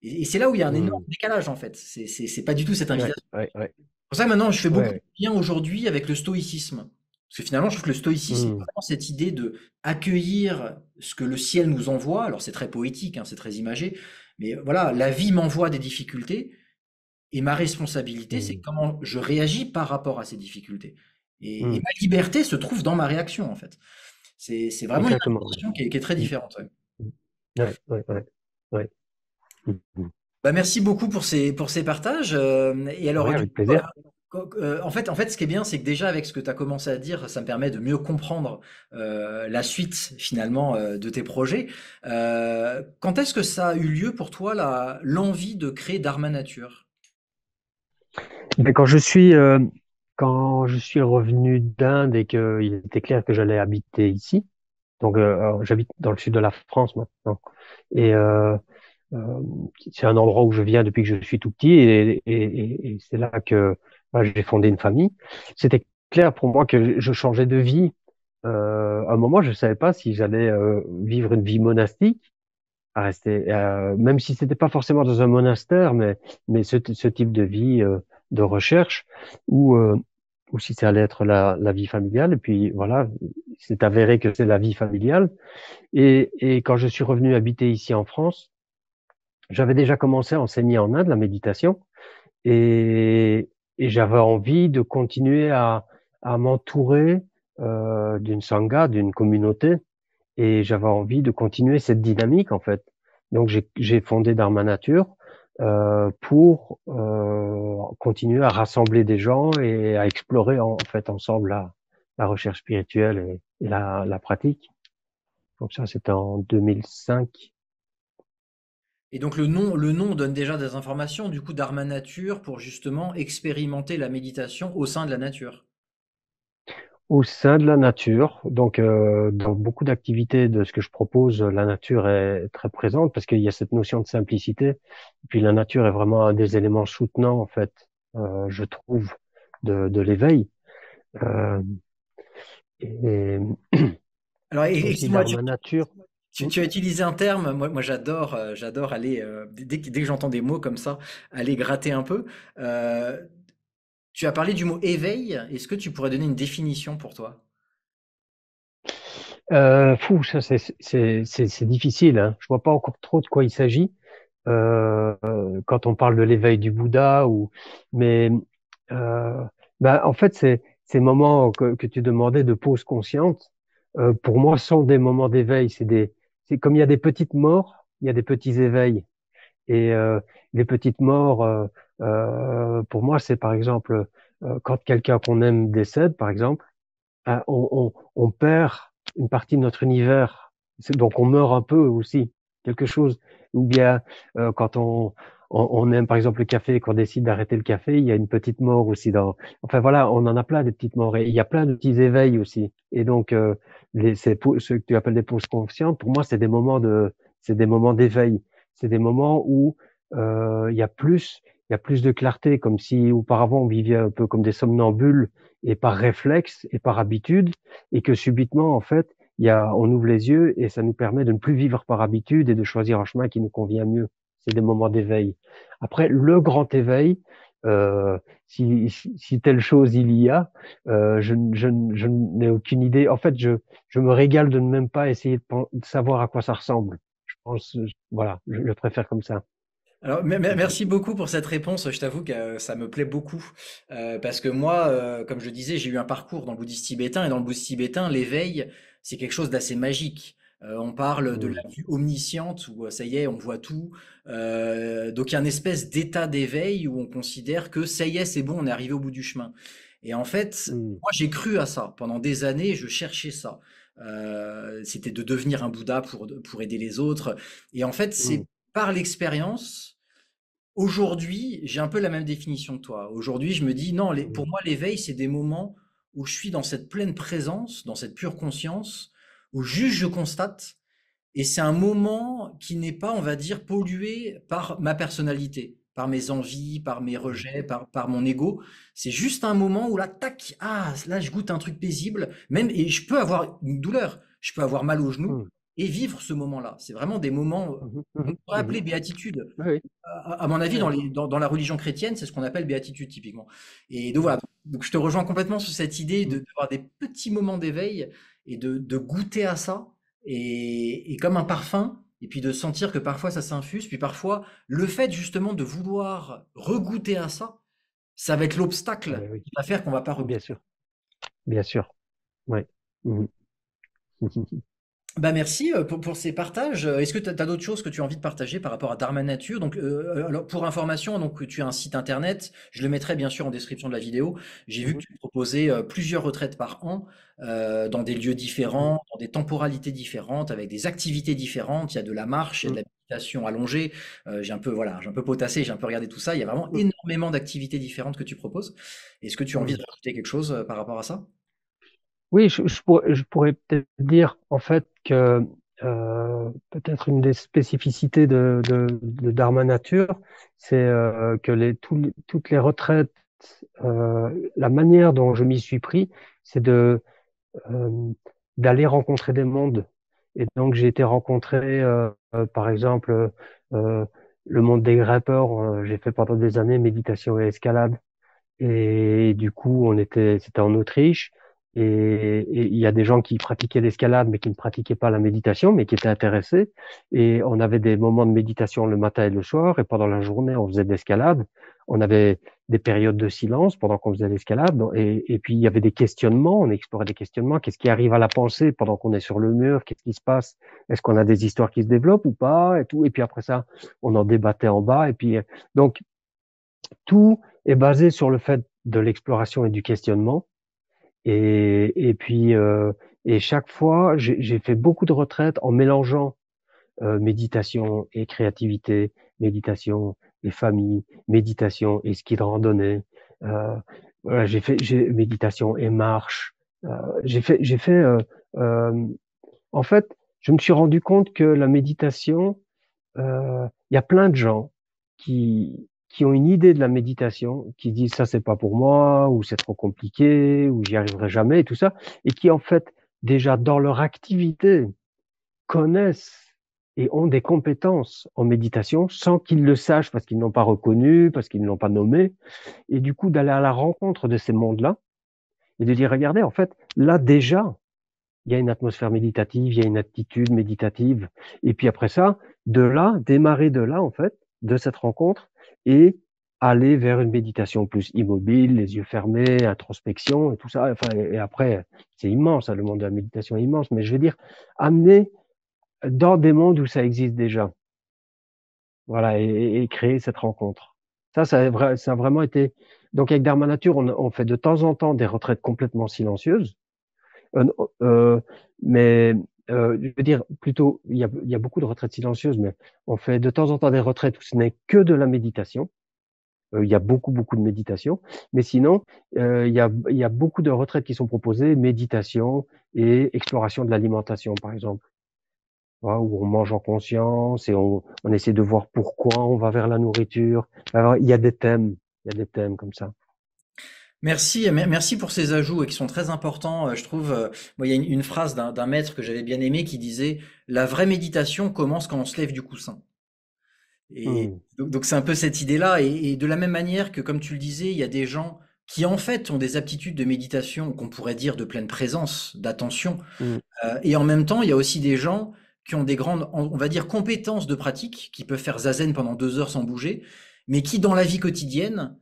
Et c'est là où il y a un énorme mm, décalage, en fait. C'est pas du tout cette ouais, invitation. ouais, ouais, C'est pour ça que maintenant, je fais beaucoup de ouais. liens aujourd'hui avec le stoïcisme. Parce que finalement, je trouve que le stoïcisme, c'est Mm, vraiment cette idée de accueillir ce que le ciel nous envoie. Alors, c'est très poétique, hein, c'est très imagé. Mais voilà, la vie m'envoie des difficultés. Et ma responsabilité, c'est mm, comment je réagis par rapport à ces difficultés. Et mm, ma liberté se trouve dans ma réaction, en fait. C'est vraiment une exactement. invitation qui est très Mm, différente. Ouais. mm, ouais, ouais, ouais, ouais. Mm, mm. Bah, merci beaucoup pour ces partages. Et alors, Oui, du avec coup, plaisir. en fait, ce qui est bien, c'est que déjà avec ce que tu as commencé à dire, ça me permet de mieux comprendre la suite finalement de tes projets. Quand est-ce que ça a eu lieu pour toi l'envie de créer Dharma Nature? Mais quand je suis revenu d'Inde et qu'il était clair que j'allais habiter ici, donc alors, j'habite dans le sud de la France maintenant, et euh, c'est un endroit où je viens depuis que je suis tout petit, et c'est là que j'ai fondé une famille. C'était clair pour moi que je changeais de vie. À un moment, je savais pas si j'allais vivre une vie monastique, à rester, même si c'était pas forcément dans un monastère, mais ce type de vie de recherche, ou ou si ça allait être la vie familiale. Et puis voilà, c'est avéré que c'est la vie familiale. Et quand je suis revenu habiter ici en France, j'avais déjà commencé à enseigner en Inde la méditation, et, et j'avais envie de continuer à m'entourer d'une sangha, d'une communauté, et j'avais envie de continuer cette dynamique en fait. Donc j'ai fondé Dharma Nature pour continuer à rassembler des gens et à explorer en fait ensemble la recherche spirituelle et la pratique. Donc ça, c'était en 2005. Et donc le nom donne déjà des informations, du coup, Dharma Nature pour justement expérimenter la méditation au sein de la nature. Au sein de la nature, donc dans beaucoup d'activités de ce que je propose, la nature est très présente parce qu'il y a cette notion de simplicité. Et puis la nature est vraiment un des éléments soutenants, en fait, je trouve, de l'éveil. Euh, et Alors, aussi excuse-moi, Dharma Nature. Hmm. tu as utilisé un terme, moi j'adore j'adore aller, dès que j'entends des mots comme ça, aller gratter un peu. Euh, Tu as parlé du mot éveil, est-ce que tu pourrais donner une définition pour toi? Ça c'est difficile, hein. Je vois pas encore trop de quoi il s'agit. Quand on parle de l'éveil du Bouddha mais euh, en fait ces moments que tu demandais de pause consciente pour moi sont des moments d'éveil. C'est comme il y a des petites morts, il y a des petits éveils, et les petites morts pour moi c'est par exemple quand quelqu'un qu'on aime décède par exemple, on perd une partie de notre univers. Donc on meurt un peu aussi, quelque chose. Ou bien quand on aime par exemple le café et qu'on décide d'arrêter le café, il y a une petite mort aussi dans. Enfin voilà, on en a plein des petites morts et il y a plein de petits éveils aussi. Et donc ce que tu appelles des pauses conscientes, pour moi c'est des moments d'éveil. C'est des moments où il y a plus de clarté, comme si auparavant on vivait un peu comme des somnambules et par réflexe et par habitude, et que subitement, en fait, on ouvre les yeux et ça nous permet de ne plus vivre par habitude et de choisir un chemin qui nous convient mieux. C'est des moments d'éveil. Après, le grand éveil, euh, si telle chose il y a, je n'ai aucune idée. En fait, je me régale de ne même pas essayer de savoir à quoi ça ressemble. Je pense, voilà, je préfère comme ça. Alors, merci beaucoup pour cette réponse. Je t'avoue que ça me plaît beaucoup. Parce que moi, comme je disais, j'ai eu un parcours dans le bouddhisme tibétain. Et dans le bouddhisme tibétain, l'éveil, c'est quelque chose d'assez magique. On parle de Mm, la vue omnisciente, où ça y est, on voit tout. Donc il y a une espèce d'état d'éveil où on considère que ça y est, c'est bon, on est arrivé au bout du chemin. Et en fait, mm, moi, j'ai cru à ça. Pendant des années, je cherchais ça. C'était de devenir un Bouddha pour aider les autres. Et en fait, mm, c'est par l'expérience. Aujourd'hui, j'ai un peu la même définition que toi. Aujourd'hui, je me dis, non, mm, pour moi, l'éveil, c'est des moments où je suis dans cette pleine présence, dans cette pure conscience, où juste je constate, et c'est un moment qui n'est pas, on va dire, pollué par ma personnalité, par mes envies, par mes mm, rejets, par mon ego. C'est juste un moment où là, tac, ah, là, je goûte un truc paisible, même, et je peux avoir une douleur, je peux avoir mal au genou, mm, et vivre ce moment-là. C'est vraiment des moments, mhm, on mhm, pourrait mhm. appeler béatitude. Oui, oui, À mon avis, oui. dans la religion chrétienne, c'est ce qu'on appelle béatitude typiquement. Et donc Mm, voilà, donc je te rejoins complètement sur cette idée mm. d'avoir des petits moments d'éveil et de goûter à ça, et comme un parfum, et puis de sentir que parfois ça s'infuse, puis parfois le fait justement de vouloir regoûter à ça, ça va être Ah l'obstacle ben oui, qui va faire qu'on va pas bien regoûter. sûr, bien sûr. Ouais. Mhm. Bah merci pour ces partages. Est-ce que tu as d'autres choses que tu as envie de partager par rapport à Dharma Nature? Donc, alors pour information, donc tu as un site internet. Je le mettrai bien sûr en description de la vidéo. J'ai vu que Mhm, tu proposais plusieurs retraites par an dans des lieux mhm, différents, dans des temporalités différentes, avec des activités différentes. Il y a de la marche, il y a de mhm, la méditation allongée. J'ai un peu voilà, j'ai un peu potassé, j'ai un peu regardé tout ça. Il y a vraiment mhm, énormément d'activités différentes que tu proposes. Est-ce que tu as envie mhm. de rajouter quelque chose par rapport à ça? Oui, je pourrais peut-être dire en fait que peut-être une des spécificités de Dharma Nature, c'est que toutes les retraites, la manière dont je m'y suis pris, c'est euh, d'aller rencontrer des mondes. Et donc j'ai été rencontrer, par exemple, euh, le monde des grimpeurs. J'ai fait pendant des années méditation et escalade. Et du coup, c'était en Autriche. Et il y a des gens qui pratiquaient l'escalade, mais qui ne pratiquaient pas la méditation, mais qui étaient intéressés. Et on avait des moments de méditation le matin et le soir. Et pendant la journée, on faisait de l'escalade. On avait des périodes de silence pendant qu'on faisait l'escalade. Et puis, il y avait des questionnements. On explorait des questionnements. Qu'est-ce qui arrive à la pensée pendant qu'on est sur le mur? Qu'est-ce qui se passe? Est-ce qu'on a des histoires qui se développent ou pas? Et tout. Et puis après ça, on en débattait en bas. Et puis, donc, tout est basé sur le fait de l'exploration et du questionnement. Et puis, et chaque fois, j'ai fait beaucoup de retraites en mélangeant méditation et créativité, méditation et famille, méditation et ski de randonnée. Euh, voilà, j'ai méditation et marche. Euh, j'ai fait. En fait, je me suis rendu compte que la méditation, il y a plein de gens qui ont une idée de la méditation, qui disent ça c'est pas pour moi, ou c'est trop compliqué, ou j'y arriverai jamais, et tout ça, et qui en fait déjà dans leur activité connaissent et ont des compétences en méditation sans qu'ils le sachent parce qu'ils n'ont pas reconnu, parce qu'ils ne l'ont pas nommé, et du coup d'aller à la rencontre de ces mondes-là et de dire regardez en fait là déjà il y a une atmosphère méditative, il y a une attitude méditative. Et puis après ça, de là, démarrer de là, en fait, de cette rencontre, et aller vers une méditation plus immobile, les yeux fermés, introspection et tout ça. Enfin, et après, c'est immense, hein, le monde de la méditation est immense, mais je veux dire, amener dans des mondes où ça existe déjà. Voilà, et créer cette rencontre. Ça a vraiment été. Donc, avec Dharma Nature, on fait de temps en temps des retraites complètement silencieuses. Euh, euh, mais je veux dire, plutôt, il y a beaucoup de retraites silencieuses, mais on fait de temps en temps des retraites où ce n'est que de la méditation. Il y a beaucoup de méditation. Mais sinon, il y a beaucoup de retraites qui sont proposées, méditation et exploration de l'alimentation, par exemple. Voilà, où on mange en conscience et on essaie de voir pourquoi on va vers la nourriture. Alors, il y a des thèmes comme ça. Merci, merci pour ces ajouts qui sont très importants. Je trouve, moi, il y a une phrase d'un maître que j'avais bien aimé qui disait, la vraie méditation commence quand on se lève du coussin. Et Hmm, donc c'est un peu cette idée-là. Et de la même manière que, comme tu le disais, il y a des gens qui en fait ont des aptitudes de méditation qu'on pourrait dire de pleine présence, d'attention. hmm, Et en même temps, il y a aussi des gens qui ont des grandes, on va dire, compétences de pratique, qui peuvent faire zazen pendant 2 heures sans bouger, mais qui dans la vie quotidienne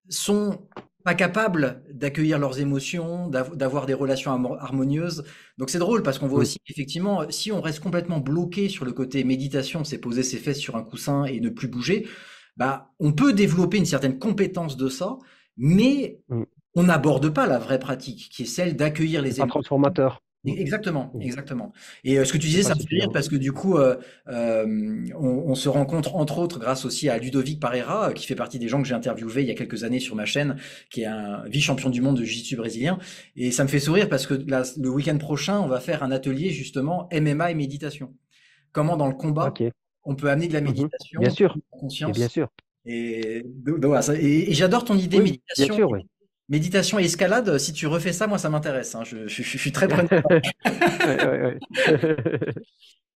sont pas capables d'accueillir leurs émotions, d'avoir des relations harmonieuses. Donc c'est drôle parce qu'on voit hmm. aussi qu'effectivement, si on reste complètement bloqué sur le côté méditation, c'est poser ses fesses sur un coussin et ne plus bouger, bah on peut développer une certaine compétence de ça, mais Hmm. on n'aborde pas la vraie pratique, qui est celle d'accueillir C'est les pas émotions. transformateur. Hmm, Exactement, hmm. exactement. Et ce que tu C'est disais, pas ça me fait rire suffisamment. parce que du coup, on se rencontre entre autres grâce aussi à Ludovic Parreira, qui fait partie des gens que j'ai interviewé il y a quelques années sur ma chaîne, qui est un vice-champion du monde de jiu-jitsu brésilien. Et ça me fait sourire parce que là, le week-end prochain, on va faire un atelier justement MMA et méditation. Comment dans le combat, Ok. on peut amener de la Mhm. Bien méditation, sûr. de la Et bien conscience. sûr. Et, voilà, et j'adore ton idée Oui, bien méditation. sûr, oui. Méditation et escalade, si tu refais ça, moi ça m'intéresse, hein. Je suis très preneur. Ouais, ouais, ouais.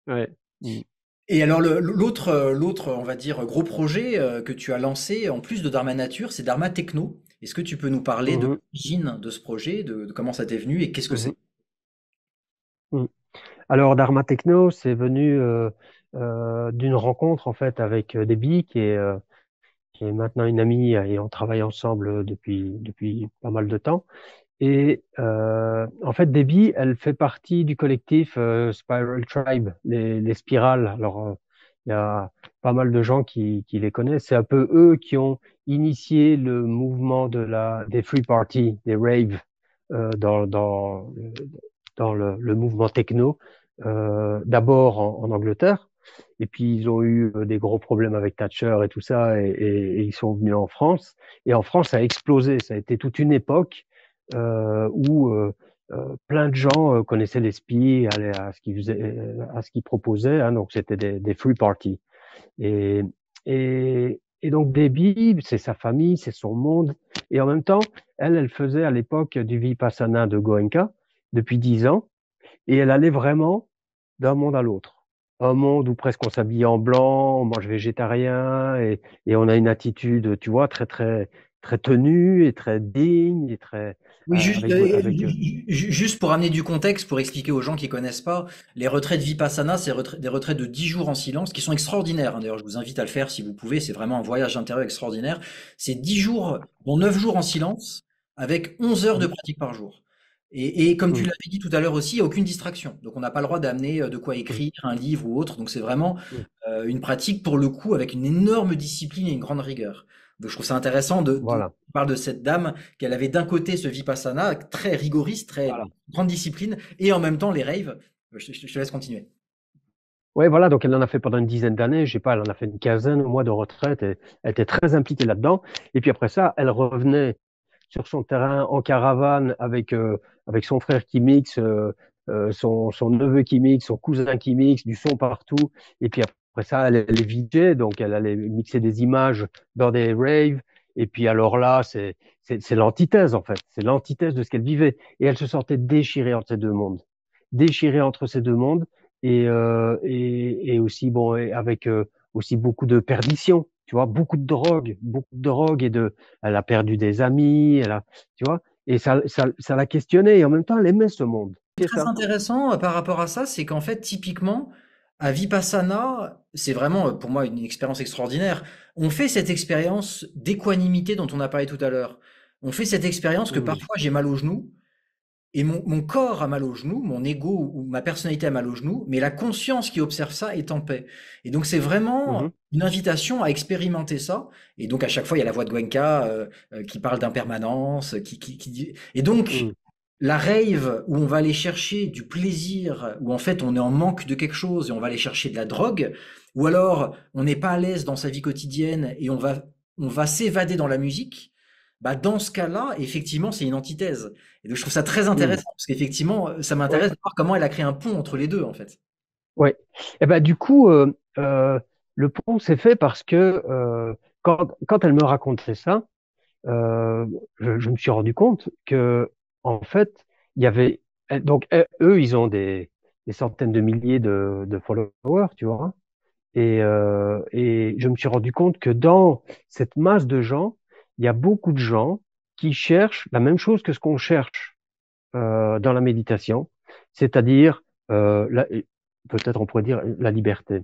Ouais. Mm. Et alors l'autre, on va dire, gros projet que tu as lancé, en plus de Dharma Nature, c'est Dharma Techno. Est-ce que tu peux nous parler de Mhm. l'origine de ce projet, de comment ça t'est venu et qu'est-ce que Mhm. c'est? Mm. Alors, Dharma Techno, c'est venu d'une rencontre en fait avec Déby, est maintenant une amie et on travaille ensemble depuis pas mal de temps. Et en fait, Debbie, elle fait partie du collectif Spiral Tribe, les spirales. Alors, il y a pas mal de gens qui les connaissent. C'est un peu eux qui ont initié le mouvement des free parties, des raves, dans le mouvement techno, d'abord en Angleterre. Et puis, ils ont eu des gros problèmes avec Thatcher et tout ça, et ils sont venus en France. Et en France, ça a explosé. Ça a été toute une époque où plein de gens connaissaient les spies, allaient à ce qu'ils faisaient, à ce qu'ils proposaient. Hein, donc c'était des free parties. Et, et donc Debbie, c'est sa famille, c'est son monde. Et en même temps, elle faisait à l'époque du Vipassana de Goenka depuis 10 ans, et elle allait vraiment d'un monde à l'autre. Un monde où presque on s'habille en blanc, on mange végétarien et on a une attitude, tu vois, très tenue et très digne et très Oui, juste, avec juste pour amener du contexte, pour expliquer aux gens qui connaissent pas, les retraites Vipassana, c'est des retraites de 10 jours en silence qui sont extraordinaires, hein. D'ailleurs, je vous invite à le faire si vous pouvez. C'est vraiment un voyage intérieur extraordinaire. C'est 10 jours, dont 9 jours en silence, avec 11 heures de mm, pratique par jour. Et comme tu mm, l'avais dit tout à l'heure aussi, il n'y a aucune distraction. Donc, on n'a pas le droit d'amener de quoi mm, écrire, un livre ou autre. Donc, c'est vraiment mm. une pratique pour le coup avec une énorme discipline et une grande rigueur. Donc, je trouve ça intéressant Voilà, on parle de cette dame qu'elle avait d'un côté ce Vipassana très rigoriste, très voilà. grande discipline, et en même temps les raves. Je te laisse continuer. Ouais, voilà. Donc elle en a fait pendant une dizaine d'années. Je sais pas, elle en a fait une quinzaine au mois de retraite. Et elle était très impliquée là-dedans. Et puis après ça, elle revenait sur son terrain en caravane avec son frère qui mixe, son neveu qui mixe, son cousin qui mixe, du son partout. Et puis après ça, elle est VJ, donc elle allait mixer des images dans des raves. Et puis alors là, c'est l'antithèse en fait. C'est l'antithèse de ce qu'elle vivait. Et elle se sentait déchirée entre ces deux mondes. Déchirée entre ces deux mondes. Et aussi, bon, et avec aussi beaucoup de perdition. Tu vois, beaucoup de drogue elle a perdu des amis, tu vois, et ça l'a questionné, et en même temps, elle aimait ce monde. C'est Très ça. intéressant par rapport à ça, c'est qu'en fait, typiquement, à Vipassana, c'est vraiment pour moi une expérience extraordinaire. On fait cette expérience d'équanimité dont on a parlé tout à l'heure. On fait cette expérience que Mm, parfois j'ai mal au genou, et mon corps a mal au genou, mon ego ou ma personnalité a mal au genou, mais la conscience qui observe ça est en paix. Et donc c'est vraiment mhm, une invitation à expérimenter ça. Et donc à chaque fois, il y a la voix de Gwenka qui parle d'impermanence, Et donc mm, la rave où on va aller chercher du plaisir, où en fait on est en manque de quelque chose et on va aller chercher de la drogue, ou alors on n'est pas à l'aise dans sa vie quotidienne et on va s'évader dans la musique, bah dans ce cas-là, effectivement, c'est une antithèse. Et donc je trouve ça très mm. intéressant, parce qu'effectivement, ça Ouais, m'intéresse de voir comment elle a créé un pont entre les deux, en fait. ouais. Et ben du coup, le pont s'est fait parce que quand elle me racontait ça, euh, je me suis rendu compte que en fait, il y avait donc eux, ils ont des centaines de milliers de followers, tu vois. Et je me suis rendu compte que dans cette masse de gens, il y a beaucoup de gens qui cherchent la même chose que ce qu'on cherche dans la méditation, c'est-à-dire peut-être on pourrait dire la liberté,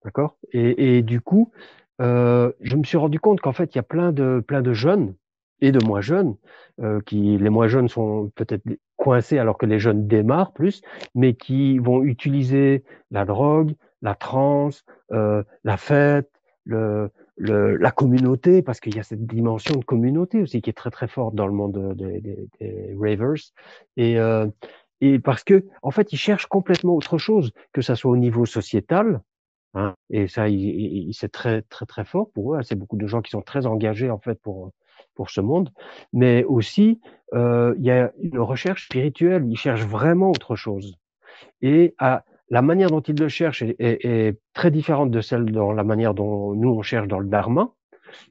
d'accord? Et du coup, je me suis rendu compte qu'en fait, il y a plein de jeunes et de moins jeunes, les moins jeunes sont peut-être coincés alors que les jeunes démarrent plus, mais qui vont utiliser la drogue, la transe, la fête, la communauté, parce qu'il y a cette dimension de communauté aussi qui est très très forte dans le monde des ravers, et, euh, et parce que en fait ils cherchent complètement autre chose, que ça soit au niveau sociétal, hein, et ça c'est très très très fort pour eux, hein. C'est beaucoup de gens qui sont très engagés en fait pour ce monde, mais aussi il y a une recherche spirituelle, ils cherchent vraiment autre chose. Et la manière dont ils le cherchent est très différente de celle dans la manière dont nous on cherche dans le dharma,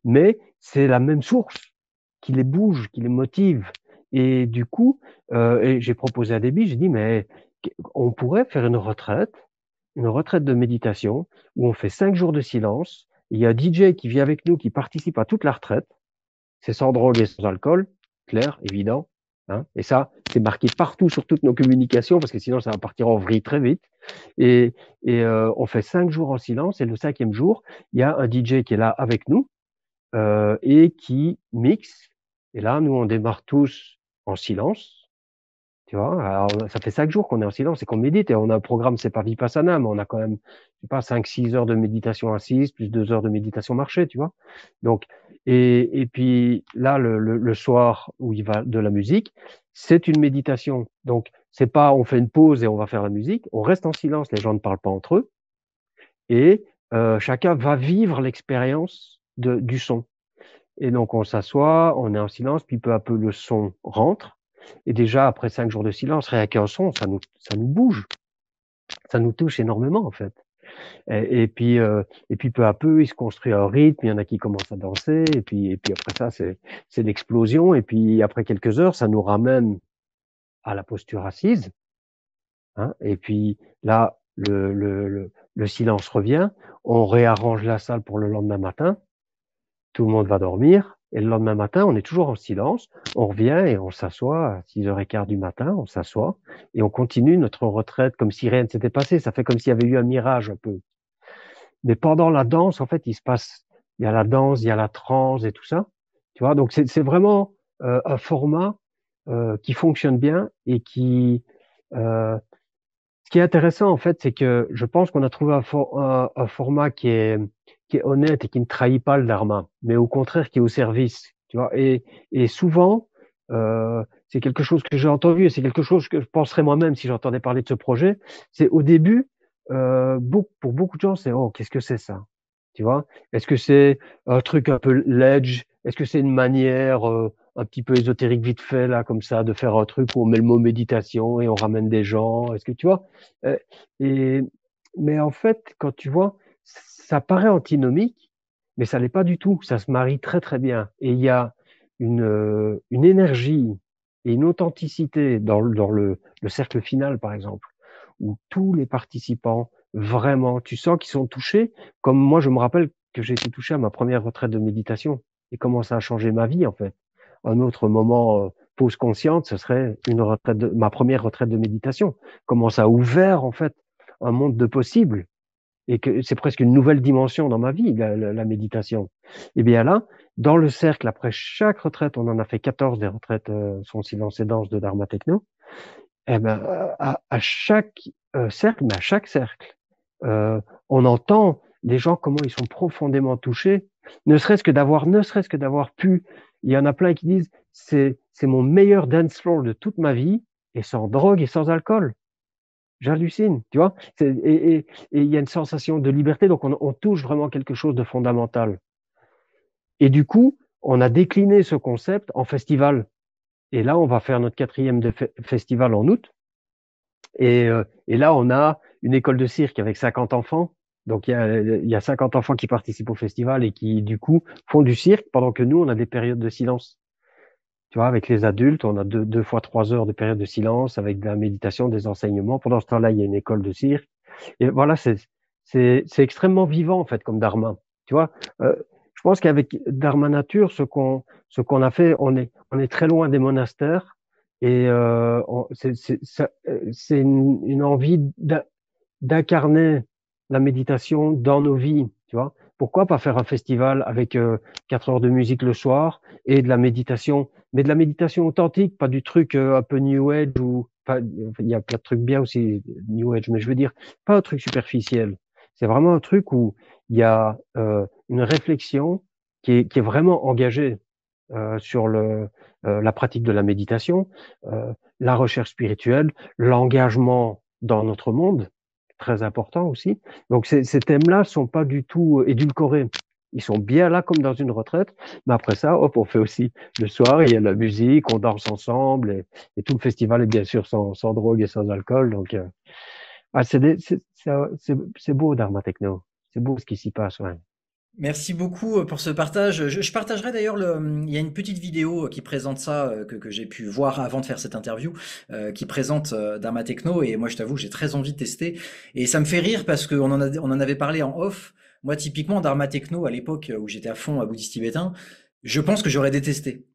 mais c'est la même source qui les bouge, qui les motive. Et du coup, et j'ai proposé à Déby, j'ai dit, mais on pourrait faire une retraite de méditation, où on fait 5 jours de silence. Il y a un DJ qui vient avec nous, qui participe à toute la retraite. C'est sans drogue et sans alcool, clair, évident. Hein. Et ça, c'est marqué partout sur toutes nos communications, parce que sinon, ça va partir en vrille très vite. Et, on fait 5 jours en silence, et le 5e jour, il y a un DJ qui est là avec nous, et qui mixe. Et là, nous, on démarre tous en silence. Tu vois, alors, ça fait 5 jours qu'on est en silence et qu'on médite et on a un programme, c'est pas Vipassana, mais on a quand même, je sais pas, 5-6 heures de méditation assise, plus 2 heures de méditation marchée, tu vois. Donc, et puis là, le soir où il va de la musique, c'est une méditation. Donc, c'est pas, on fait une pause et on va faire la musique, on reste en silence, les gens ne parlent pas entre eux et chacun va vivre l'expérience du son. Et donc, on s'assoit, on est en silence, puis peu à peu, le son rentre. Et déjà, après 5 jours de silence, rien qu'un son, ça nous bouge, ça nous touche énormément, en fait. Et puis, peu à peu, il se construit un rythme, il y en a qui commencent à danser, et puis après ça, c'est l'explosion. Et puis, après quelques heures, ça nous ramène à la posture assise, hein. Et puis, là, le silence revient, on réarrange la salle pour le lendemain matin, tout le monde va dormir. Et le lendemain matin, on est toujours en silence. On revient et on s'assoit à 6h15 du matin, on s'assoit et on continue notre retraite comme si rien ne s'était passé. Ça fait comme s'il y avait eu un mirage un peu. Mais pendant la danse, en fait, il y a la danse, il y a la transe et tout ça. Tu vois, donc c'est vraiment un format qui fonctionne bien et euh, ce qui est intéressant, en fait, c'est que je pense qu'on a trouvé un format qui est honnête et qui ne trahit pas le dharma, mais au contraire qui est au service. Tu vois, et souvent, c'est quelque chose que j'ai entendu et c'est quelque chose que je penserais moi-même si j'entendais parler de ce projet. C'est au début, pour beaucoup de gens, c'est oh, qu'est-ce que c'est ça? Tu vois? Est-ce que c'est un truc un peu ledge? Est-ce que c'est une manière un petit peu ésotérique vite fait là comme ça de faire un truc où on met le mot méditation et on ramène des gens? Est-ce que tu vois? Euh, et mais en fait, quand tu vois, ça paraît antinomique, mais ça l'est pas du tout. Ça se marie très très bien. Et il y a une énergie et une authenticité dans le cercle final, par exemple, où tous les participants vraiment, tu sens qu'ils sont touchés. Comme moi, je me rappelle que j'ai été touché à ma première retraite de méditation et comment ça a changé ma vie en fait. Un autre moment pause consciente, ce serait ma première retraite de méditation. Comment ça a ouvert en fait un monde de possibles et que c'est presque une nouvelle dimension dans ma vie, la méditation. Et bien là, dans le cercle, après chaque retraite, on en a fait 14 des retraites son silence et danse de Dharma Techno. Eh ben, à chaque cercle, mais à chaque cercle, euh, on entend les gens comment ils sont profondément touchés, ne serait-ce que d'avoir pu. Il y en a plein qui disent c'est mon meilleur dance floor de toute ma vie et sans drogue et sans alcool. J'hallucine, tu vois. Et il y a une sensation de liberté, donc on touche vraiment quelque chose de fondamental. Et du coup, on a décliné ce concept en festival. Et là, on va faire notre 4e festival en août. Et là, on a une école de cirque avec 50 enfants. Donc, il y a 50 enfants qui participent au festival et qui, du coup, font du cirque pendant que nous, on a des périodes de silence. Tu vois, avec les adultes, on a 2 fois 3 heures de période de silence avec de la méditation, des enseignements. Pendant ce temps-là, il y a une école de cirque. Et voilà, c'est extrêmement vivant, en fait, comme Dharma. Tu vois, je pense qu'avec Dharma Nature, ce qu'on a fait, on est très loin des monastères et c'est une envie d'incarner la méditation dans nos vies, tu vois. Pourquoi pas faire un festival avec 4 heures de musique le soir et de la méditation, mais de la méditation authentique, pas du truc un peu New Age ou, enfin, il y a plein de trucs bien aussi New Age, mais je veux dire pas un truc superficiel. C'est vraiment un truc où il y a une réflexion qui est vraiment engagée sur la pratique de la méditation, la recherche spirituelle, l'engagement dans notre monde, très important aussi. Donc ces thèmes-là sont pas du tout édulcorés. Ils sont bien là comme dans une retraite, mais après ça, hop, on fait aussi le soir, il y a la musique, on danse ensemble, et tout le festival est bien sûr sans drogue et sans alcool. Donc, c'est beau Dharma Techno, c'est beau ce qui s'y passe. Ouais. Merci beaucoup pour ce partage. Je partagerai d'ailleurs il y a une petite vidéo qui présente ça que j'ai pu voir avant de faire cette interview, qui présente Dharma Techno et moi je t'avoue j'ai très envie de tester et ça me fait rire parce on en avait parlé en off. Moi typiquement Dharma Techno à l'époque où j'étais à fond à bouddhiste tibétain, je pense que j'aurais détesté.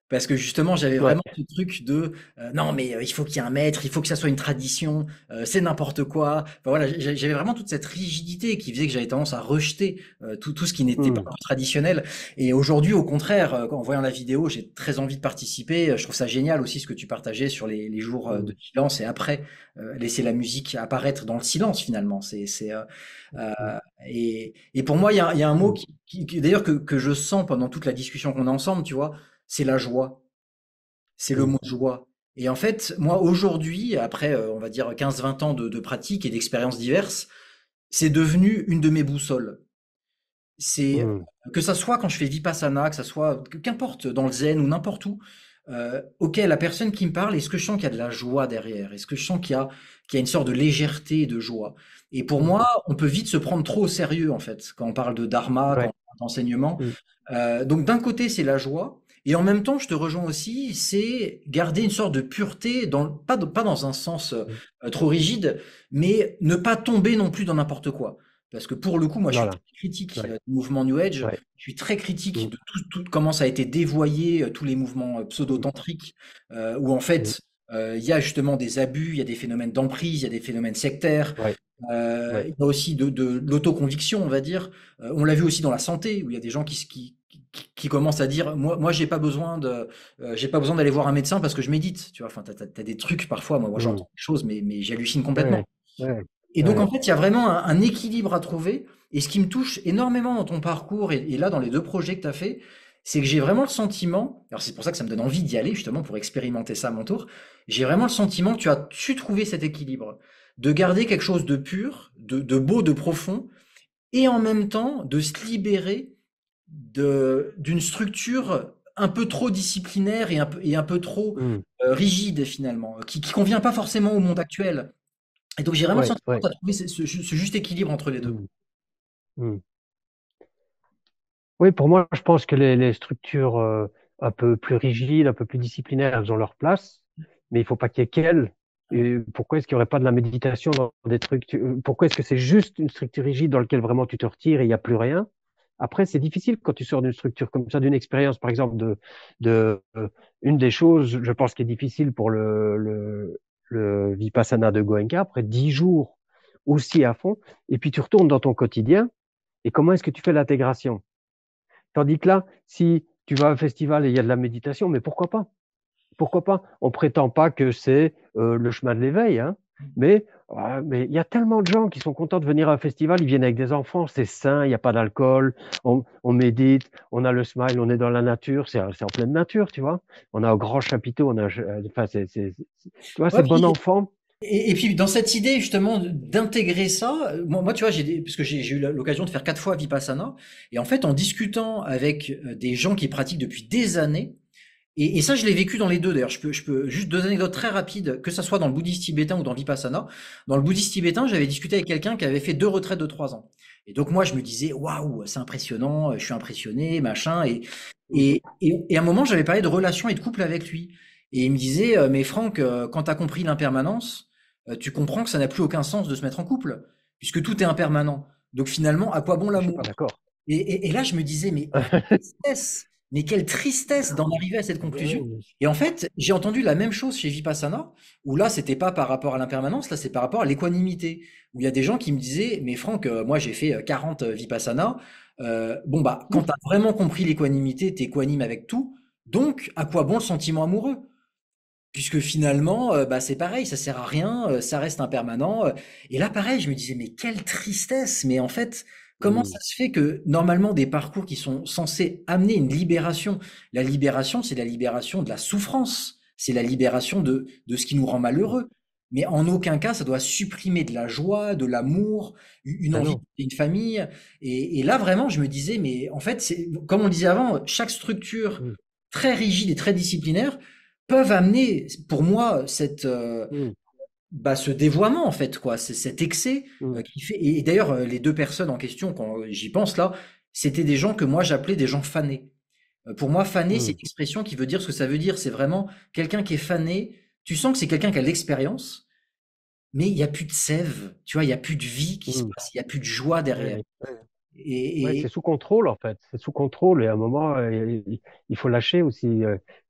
Parce que justement, j'avais Ouais. vraiment ce truc de non, mais il faut qu'il y ait un maître, il faut que ça soit une tradition, c'est n'importe quoi. Enfin, voilà, j'avais vraiment toute cette rigidité qui faisait que j'avais tendance à rejeter tout ce qui n'était pas Hmm. traditionnel. Et aujourd'hui, au contraire, en voyant la vidéo, j'ai très envie de participer. Je trouve ça génial aussi ce que tu partageais sur les jours Hmm. de silence et après laisser la musique apparaître dans le silence finalement. Euh, Hmm. et pour moi, il y a un mot Hmm. d'ailleurs que je sens pendant toute la discussion qu'on a ensemble, tu vois, c'est la joie. C'est le Hmm. mot joie. Et en fait, moi, aujourd'hui, après, on va dire 15-20 ans de pratique et d'expériences diverses, c'est devenu une de mes boussoles. C'est Hmm. que ça soit quand je fais Vipassana, que ça soit qu'importe dans le zen ou n'importe où. Ok, la personne qui me parle, est-ce que je sens qu'il y a de la joie derrière? Est-ce que je sens qu'il y a une sorte de légèreté et de joie? Et pour Hmm. moi, on peut vite se prendre trop au sérieux en fait quand on parle de dharma, quand Ouais. on parle d'enseignement. Hmm. Donc d'un côté, c'est la joie, et en même temps, je te rejoins aussi, c'est garder une sorte de pureté, pas dans un sens Hmm. trop rigide, mais ne pas tomber non plus dans n'importe quoi. Parce que pour le coup, moi, je suis Voilà. très critique Ouais. du mouvement New Age, Ouais. je suis très Hmm. critique de comment ça a été dévoyé, tous les mouvements Hmm. pseudo-tantriques, où en Hmm. fait, il y a justement des abus, il y a des phénomènes d'emprise, il y a des phénomènes sectaires, Ouais. Ouais. il y a aussi de l'autoconviction, on va dire. On l'a vu aussi dans la santé, où il y a des gens qui commencent à dire, moi, j'ai pas besoin d'aller voir un médecin parce que je médite. Tu vois, enfin, t'as des trucs parfois. Moi, Hmm. j'entends des choses, mais j'hallucine complètement. Ouais. Ouais. Et donc, en Ouais. fait, il y a vraiment un équilibre à trouver. Et ce qui me touche énormément dans ton parcours et là, dans les deux projets que tu as fait, c'est que j'ai vraiment le sentiment, alors c'est pour ça que ça me donne envie d'y aller, justement, pour expérimenter ça à mon tour. J'ai vraiment le sentiment que tu as su trouver cet équilibre, de garder quelque chose de pur, de beau, de profond, et en même temps de se libérer d'une structure un peu trop disciplinaire et un peu trop Hmm. rigide, finalement, qui convient pas forcément au monde actuel. Et donc, j'ai vraiment le Ouais. sentiment Ouais. que tu as trouvé ce juste équilibre entre les deux. Hmm. Hmm. Oui, pour moi, je pense que les structures un peu plus rigides, un peu plus disciplinaires, elles ont leur place, mais il faut pas qu'il y ait qu'elles. Et pourquoi est-ce qu'il n'y aurait pas de la méditation dans des trucs? Pourquoi est-ce que c'est juste une structure rigide dans laquelle vraiment tu te retires et il n'y a plus rien? Après, c'est difficile quand tu sors d'une structure comme ça, d'une expérience, par exemple, une des choses, je pense, qui est difficile pour le Vipassana de Goenka, après 10 jours aussi à fond, et puis tu retournes dans ton quotidien, et comment est-ce que tu fais l'intégration? Tandis que là, si tu vas à un festival et il y a de la méditation, mais pourquoi pas? Pourquoi pas? On prétend pas que c'est le chemin de l'éveil, hein, mais il y a tellement de gens qui sont contents de venir à un festival, ils viennent avec des enfants, c'est sain, il n'y a pas d'alcool, on médite, on a le smile, on est dans la nature, c'est en pleine nature, tu vois. On a un grand chapiteau, enfin, tu vois, Ouais, c'est bon enfant. et puis dans cette idée justement d'intégrer ça, moi tu vois, parce que j'ai eu l'occasion de faire 4 fois Vipassana, et en fait en discutant avec des gens qui pratiquent depuis des années, et ça je l'ai vécu dans les deux d'ailleurs, je peux juste deux anecdotes très rapides, que ça soit dans le bouddhisme tibétain ou dans le Vipassana. Dans le bouddhisme tibétain, j'avais discuté avec quelqu'un qui avait fait 2 retraites de 3 ans. Et donc moi je me disais, waouh, c'est impressionnant, je suis impressionné, machin, et à un moment j'avais parlé de relations et de couple avec lui. Et il me disait, mais Franck, quand tu as compris l'impermanence, tu comprends que ça n'a plus aucun sens de se mettre en couple, puisque tout est impermanent. Donc finalement, à quoi bon Je suis pas l'amour? d'accord. Et là, je me disais, mais quelle tristesse d'en arriver à cette conclusion. Et en fait, j'ai entendu la même chose chez Vipassana, où là, c'était pas par rapport à l'impermanence, là, c'est par rapport à l'équanimité, où il y a des gens qui me disaient, mais Franck, moi, j'ai fait 40 Vipassana. Bon, bah, quand tu as vraiment compris l'équanimité, tu équanime avec tout. Donc, à quoi bon le sentiment amoureux? Puisque finalement, bah, c'est pareil, ça sert à rien, ça reste impermanent. Et là, pareil, je me disais, mais quelle tristesse! Mais en fait, comment ça se fait que normalement des parcours qui sont censés amener une libération, la libération, c'est la libération de la souffrance, c'est la libération de ce qui nous rend malheureux. Mais en aucun cas, ça doit supprimer de la joie, de l'amour, une Ben envie, non. une famille. Et là, vraiment, je me disais, mais en fait, c'est, comme on le disait avant, chaque structure Mm. très rigide et très disciplinaire peuvent amener, pour moi, Mm. ce dévoiement en fait, quoi, c'est cet excès Mm. qui fait. Et d'ailleurs, les 2 personnes en question, quand j'y pense là, c'était des gens que moi j'appelais des gens fanés. Pour moi, fané, c'est Mm. une expression qui veut dire ce que ça veut dire. C'est vraiment quelqu'un qui est fané. Tu sens que c'est quelqu'un qui a de l'expérience, mais il n'y a plus de sève, tu vois, il n'y a plus de vie qui se Mm. passe, il n'y a plus de joie derrière. Ouais, ouais. Ouais, Et, c'est sous contrôle en fait. C'est sous contrôle et à un moment, il faut lâcher aussi.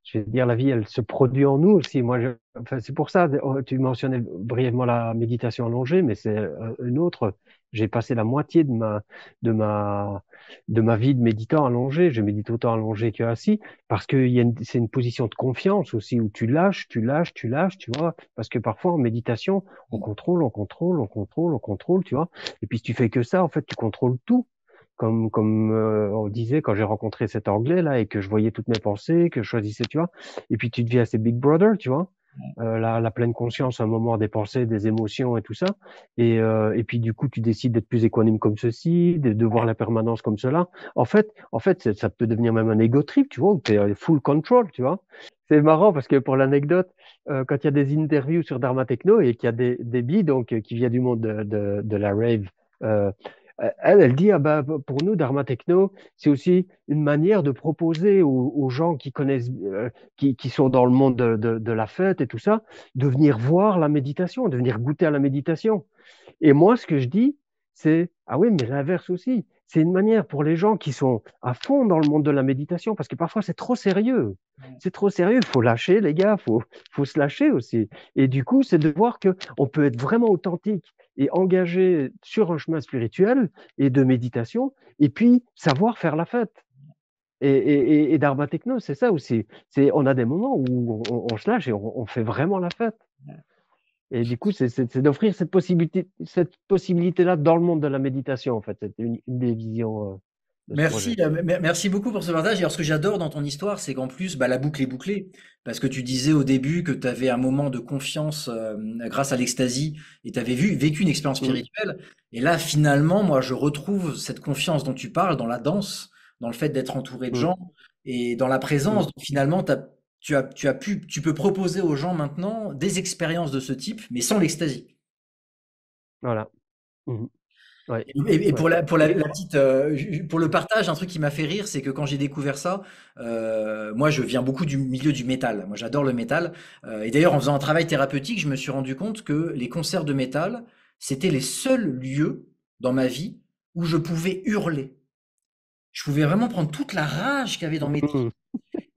Je veux dire, la vie, elle se produit en nous aussi. Enfin, c'est pour ça. Tu mentionnais brièvement la méditation allongée, mais c'est une autre. J'ai passé la moitié de ma, de ma vie de méditant allongé. Je médite autant allongé que assis parce que c'est une position de confiance aussi où tu lâches, tu lâches, tu lâches, tu vois. Parce que parfois en méditation, on contrôle, on contrôle, on contrôle, on contrôle, tu vois. Et puis si tu fais que ça, en fait, tu contrôles tout comme on disait quand j'ai rencontré cet Anglais là et que je voyais toutes mes pensées, que je choisissais, tu vois. Et puis tu deviens assez Big Brother, tu vois. La pleine conscience à un moment des pensées, des émotions et tout ça. Et puis du coup, tu décides d'être plus équanime comme ceci, de voir la permanence comme cela. En fait, ça peut devenir même un ego trip, tu vois, où tu es full control, tu vois. C'est marrant parce que pour l'anecdote, quand il y a des interviews sur Dharma Techno et qu'il y a des billes donc qui vient du monde de la rave, euh, elle dit, ah ben, pour nous, Dharma Techno, c'est aussi une manière de proposer aux gens qui connaissent, qui sont dans le monde de la fête et tout ça, de venir voir la méditation, de venir goûter à la méditation. Et moi, ce que je dis, c'est, ah oui, mais l'inverse aussi. C'est une manière pour les gens qui sont à fond dans le monde de la méditation, parce que parfois c'est trop sérieux. C'est trop sérieux, il faut lâcher, les gars, faut se lâcher aussi. Et du coup, c'est de voir que on peut être vraiment authentique et engagé sur un chemin spirituel et de méditation, et puis savoir faire la fête. Et Dharma Techno, c'est ça aussi. On a des moments où on se lâche et on fait vraiment la fête. Et du coup, c'est d'offrir cette possibilité-là dans le monde de la méditation, en fait. C'est une des visions de ce merci, projet. merci beaucoup pour ce partage. Et alors, ce que j'adore dans ton histoire, c'est qu'en plus, bah, la boucle est bouclée. Parce que tu disais au début que tu avais un moment de confiance grâce à l'extasie et tu avais vécu une expérience Mm, spirituelle. Et là, finalement, moi, je retrouve cette confiance dont tu parles dans la danse, dans le fait d'être entouré de mm, gens et dans la présence. mm. Donc, finalement, tu peux proposer aux gens maintenant des expériences de ce type, mais sans l'extasie. Voilà. Mhm. Ouais, Et ouais. la petite, pour le partage, un truc qui m'a fait rire, c'est que quand j'ai découvert ça, moi je viens beaucoup du milieu du métal. Moi j'adore le métal. Et d'ailleurs en faisant un travail thérapeutique, je me suis rendu compte que les concerts de métal, c'était les seuls lieux dans ma vie où je pouvais hurler. Je pouvais vraiment prendre toute la rage qu'il y avait dans mes Mm.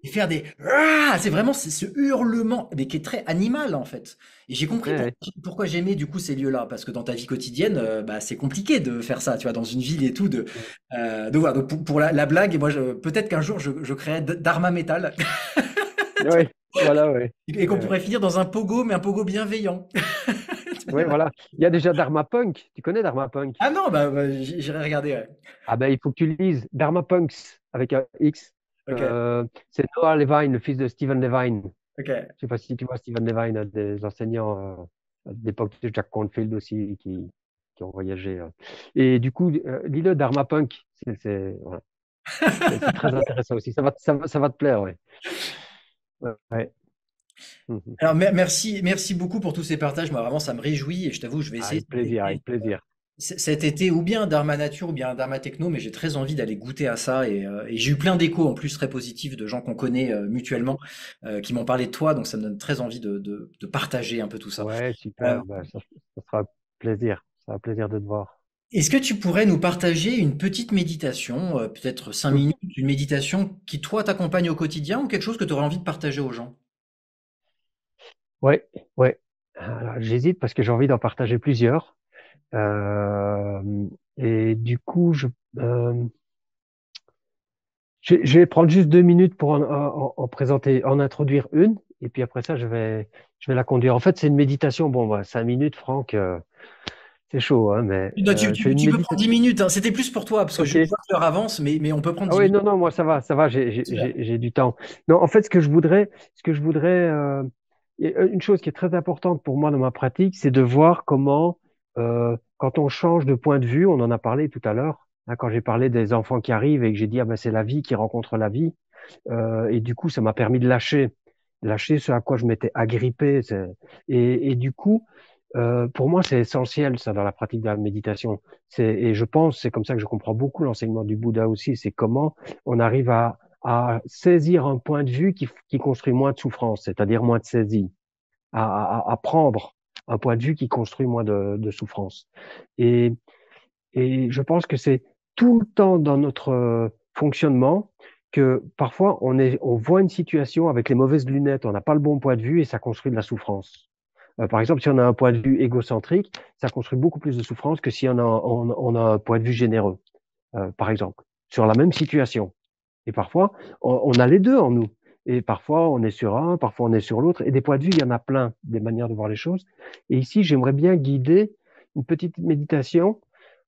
et faire des ah, c'est vraiment ce hurlement, mais qui est très animal en fait. Et j'ai compris Ouais, ouais. pourquoi j'aimais du coup ces lieux-là, parce que dans ta vie quotidienne, bah, c'est compliqué de faire ça, tu vois, dans une ville et tout, Mm. de voilà. Donc pour la blague, et moi, peut-être qu'un jour je créerai Dharma Metal Ouais, voilà, ouais. et qu'on Ouais, pourrait finir dans un pogo, mais un pogo bienveillant. ouais, voilà. Il y a déjà Dharma Punk. Tu connais Dharma Punk? Ah non, bah, j'irai regarder. Ouais. Ah ben, il faut que tu le lises. Dharma Punks avec un X. Ok, C'est Noah Levine, le fils de Stephen Levine. ok. Je sais pas si tu vois Stephen Levine, des enseignants d'époque de Jack Cornfield aussi qui ont voyagé. Et du coup, lis-le Dharma Punk. Voilà. C'est très intéressant aussi. Ça va te plaire, ouais. Ouais, ouais. Mhm. Alors merci beaucoup pour tous ces partages. Moi vraiment, ça me réjouit et je t'avoue, je vais essayer Avec plaisir, avec plaisir. cet été ou bien Dharma Nature ou bien Dharma Techno, mais j'ai très envie d'aller goûter à ça et j'ai eu plein d'échos en plus très positifs de gens qu'on connaît mutuellement qui m'ont parlé de toi, donc ça me donne très envie de partager un peu tout ça. Ouais, Euh, super. Ben, ça sera plaisir. Ça sera plaisir de te voir. Est-ce que tu pourrais nous partager une petite méditation, peut-être 5 minutes, Mhm. une méditation qui toi t'accompagne au quotidien ou quelque chose que tu aurais envie de partager aux gens? Ouais, ouais. Alors, j'hésite parce que j'ai envie d'en partager plusieurs. Euh, et du coup, euh, je vais prendre juste 2 minutes pour en présenter, en introduire une, et puis après ça, je vais la conduire. En fait, c'est une méditation. Bon, 5 minutes, Franck, c'est chaud, hein, mais Non, c'est une tu peux prendre méditation. 10 minutes, hein. C'était plus pour toi, parce que je Ok. vois que l'heure avance, mais on peut prendre Ah 10 oui, minutes. non, non, moi ça va, Super. j'ai du temps. Non, en fait, ce que je voudrais, une chose qui est très importante pour moi dans ma pratique, c'est de voir comment, quand on change de point de vue, on en a parlé tout à l'heure, hein, quand j'ai parlé des enfants qui arrivent et que j'ai dit, ah ben c'est la vie qui rencontre la vie, et du coup, ça m'a permis de lâcher ce à quoi je m'étais agrippé. Et du coup, pour moi, c'est essentiel ça dans la pratique de la méditation. Et je pense, c'est comme ça que je comprends beaucoup l'enseignement du Bouddha aussi, c'est comment on arrive à saisir un point de vue qui construit moins de souffrance, c'est-à-dire moins de saisie, à prendre un point de vue qui construit moins de souffrance. Et, et je pense que c'est tout le temps dans notre fonctionnement que parfois on voit une situation avec les mauvaises lunettes, on n'a pas le bon point de vue et ça construit de la souffrance. Par exemple, si on a un point de vue égocentrique, ça construit beaucoup plus de souffrance que si on a un point de vue généreux, par exemple, sur la même situation. Et parfois, on a les deux en nous. Et parfois, on est sur un, parfois on est sur l'autre. Et des points de vue, il y en a plein, des manières de voir les choses. Et ici, j'aimerais bien guider une petite méditation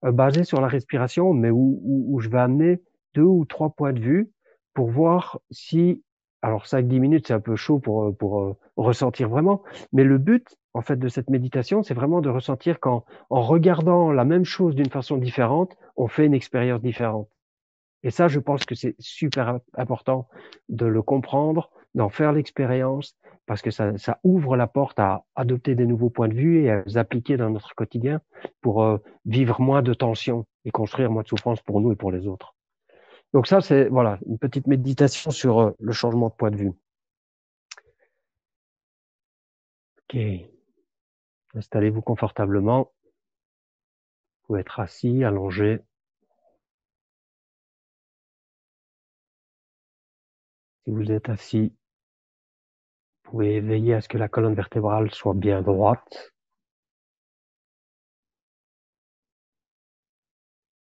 basée sur la respiration, mais où je vais amener 2 ou 3 points de vue pour voir si, alors 5-10 minutes, c'est un peu chaud pour ressentir vraiment, mais le but, en fait, de cette méditation, c'est vraiment de ressentir qu'en en regardant la même chose d'une façon différente, on fait une expérience différente. Et ça, je pense que c'est super important de le comprendre, d'en faire l'expérience, parce que ça ouvre la porte à adopter des nouveaux points de vue et à les appliquer dans notre quotidien pour vivre moins de tensions et construire moins de souffrance pour nous et pour les autres. Donc ça, c'est voilà une petite méditation sur le changement de point de vue. Ok, installez-vous confortablement. Vous pouvez être assis, allongé. Si vous êtes assis, vous pouvez veiller à ce que la colonne vertébrale soit bien droite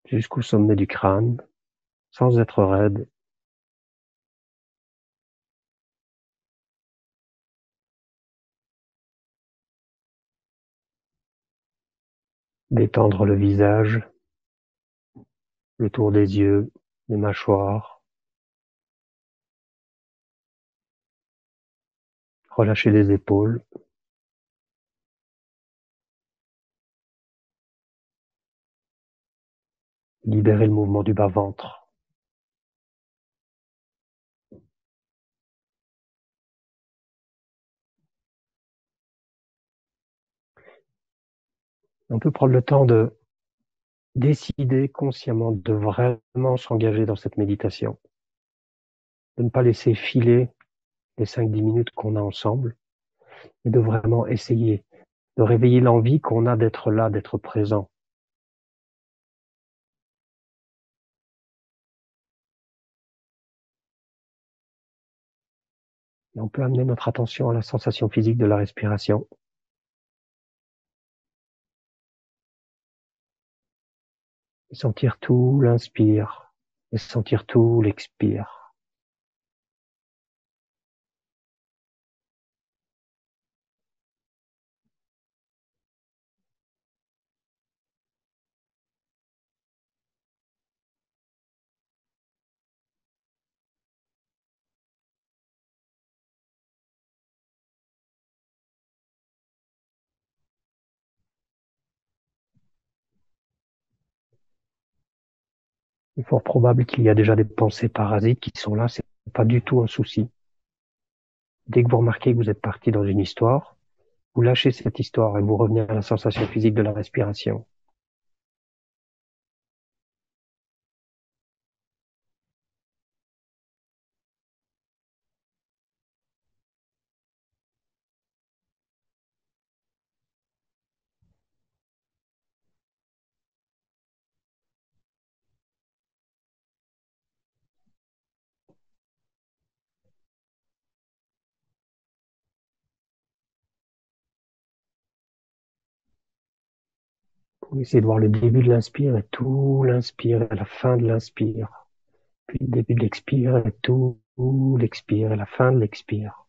jusqu'au sommet du crâne, sans être raide. Détendre le visage, le tour des yeux, les mâchoires. Relâcher les épaules. Libérer le mouvement du bas-ventre. On peut prendre le temps de décider consciemment de vraiment s'engager dans cette méditation. De ne pas laisser filer les 5-10 minutes qu'on a ensemble, et de vraiment essayer de réveiller l'envie qu'on a d'être là, d'être présent. Et on peut amener notre attention à la sensation physique de la respiration. Et sentir tout l'inspire et sentir tout l'expire. Il est fort probable qu'il y a déjà des pensées parasites qui sont là, c'est pas du tout un souci. Dès que vous remarquez que vous êtes parti dans une histoire, vous lâchez cette histoire et vous revenez à la sensation physique de la respiration. Vous essayez de voir le début de l'inspire et tout l'inspire et la fin de l'inspire. Puis le début de l'expire et tout l'expire et la fin de l'expire.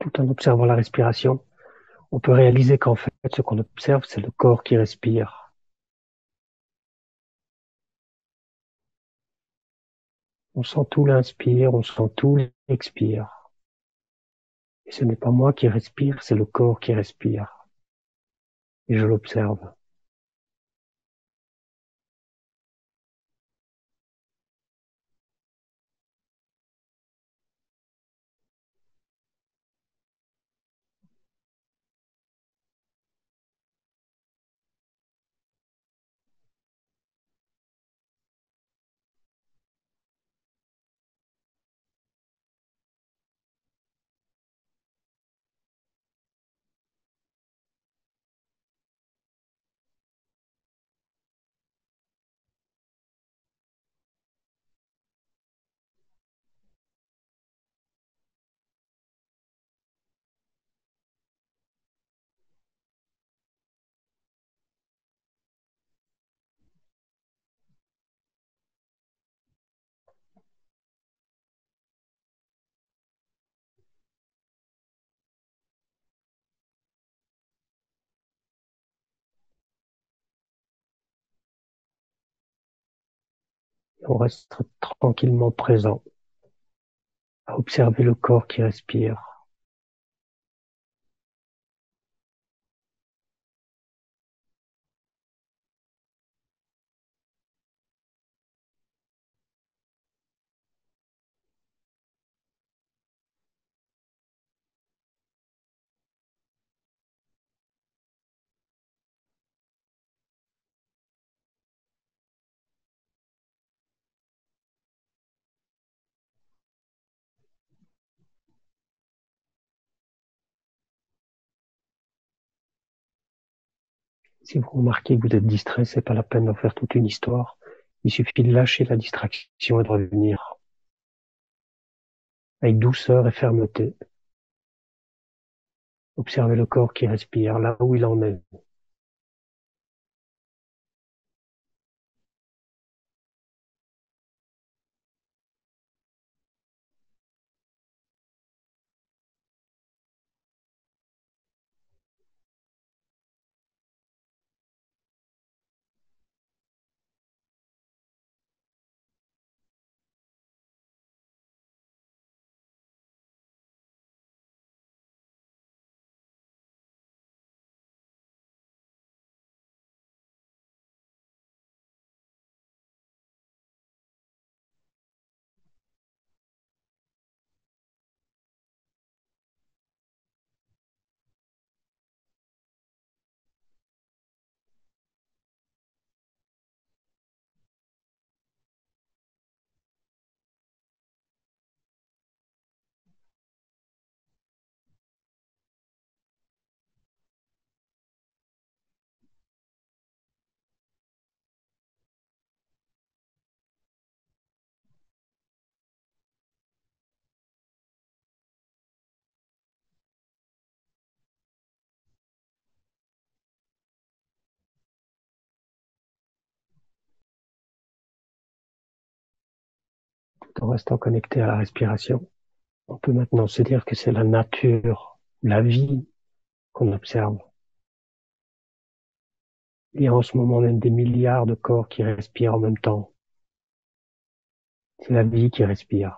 tout en observant la respiration, on peut réaliser qu'en fait, ce qu'on observe, c'est le corps qui respire. On sent tout l'inspire, on sent tout l'expire. Et ce n'est pas moi qui respire, c'est le corps qui respire. Et je l'observe. Et on reste tranquillement présent à observer le corps qui respire. Si vous remarquez que vous êtes distrait, c'est pas la peine d'en faire toute une histoire. Il suffit de lâcher la distraction et de revenir avec douceur et fermeté. Observez le corps qui respire là où il en est. Tout en restant connecté à la respiration. On peut maintenant se dire que c'est la nature, la vie qu'on observe. Il y a en ce moment même des milliards de corps qui respirent en même temps. C'est la vie qui respire.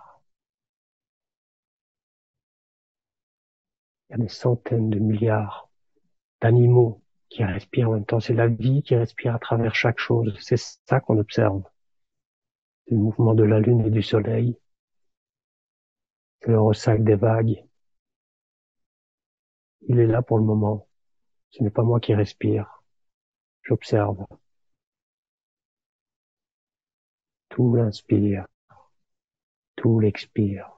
Il y a des centaines de milliards d'animaux qui respirent en même temps. C'est la vie qui respire à travers chaque chose. C'est ça qu'on observe. C'est le mouvement de la lune et du soleil. C'est le ressac des vagues. Il est là pour le moment. Ce n'est pas moi qui respire. J'observe. Tout l'inspire. Tout l'expire.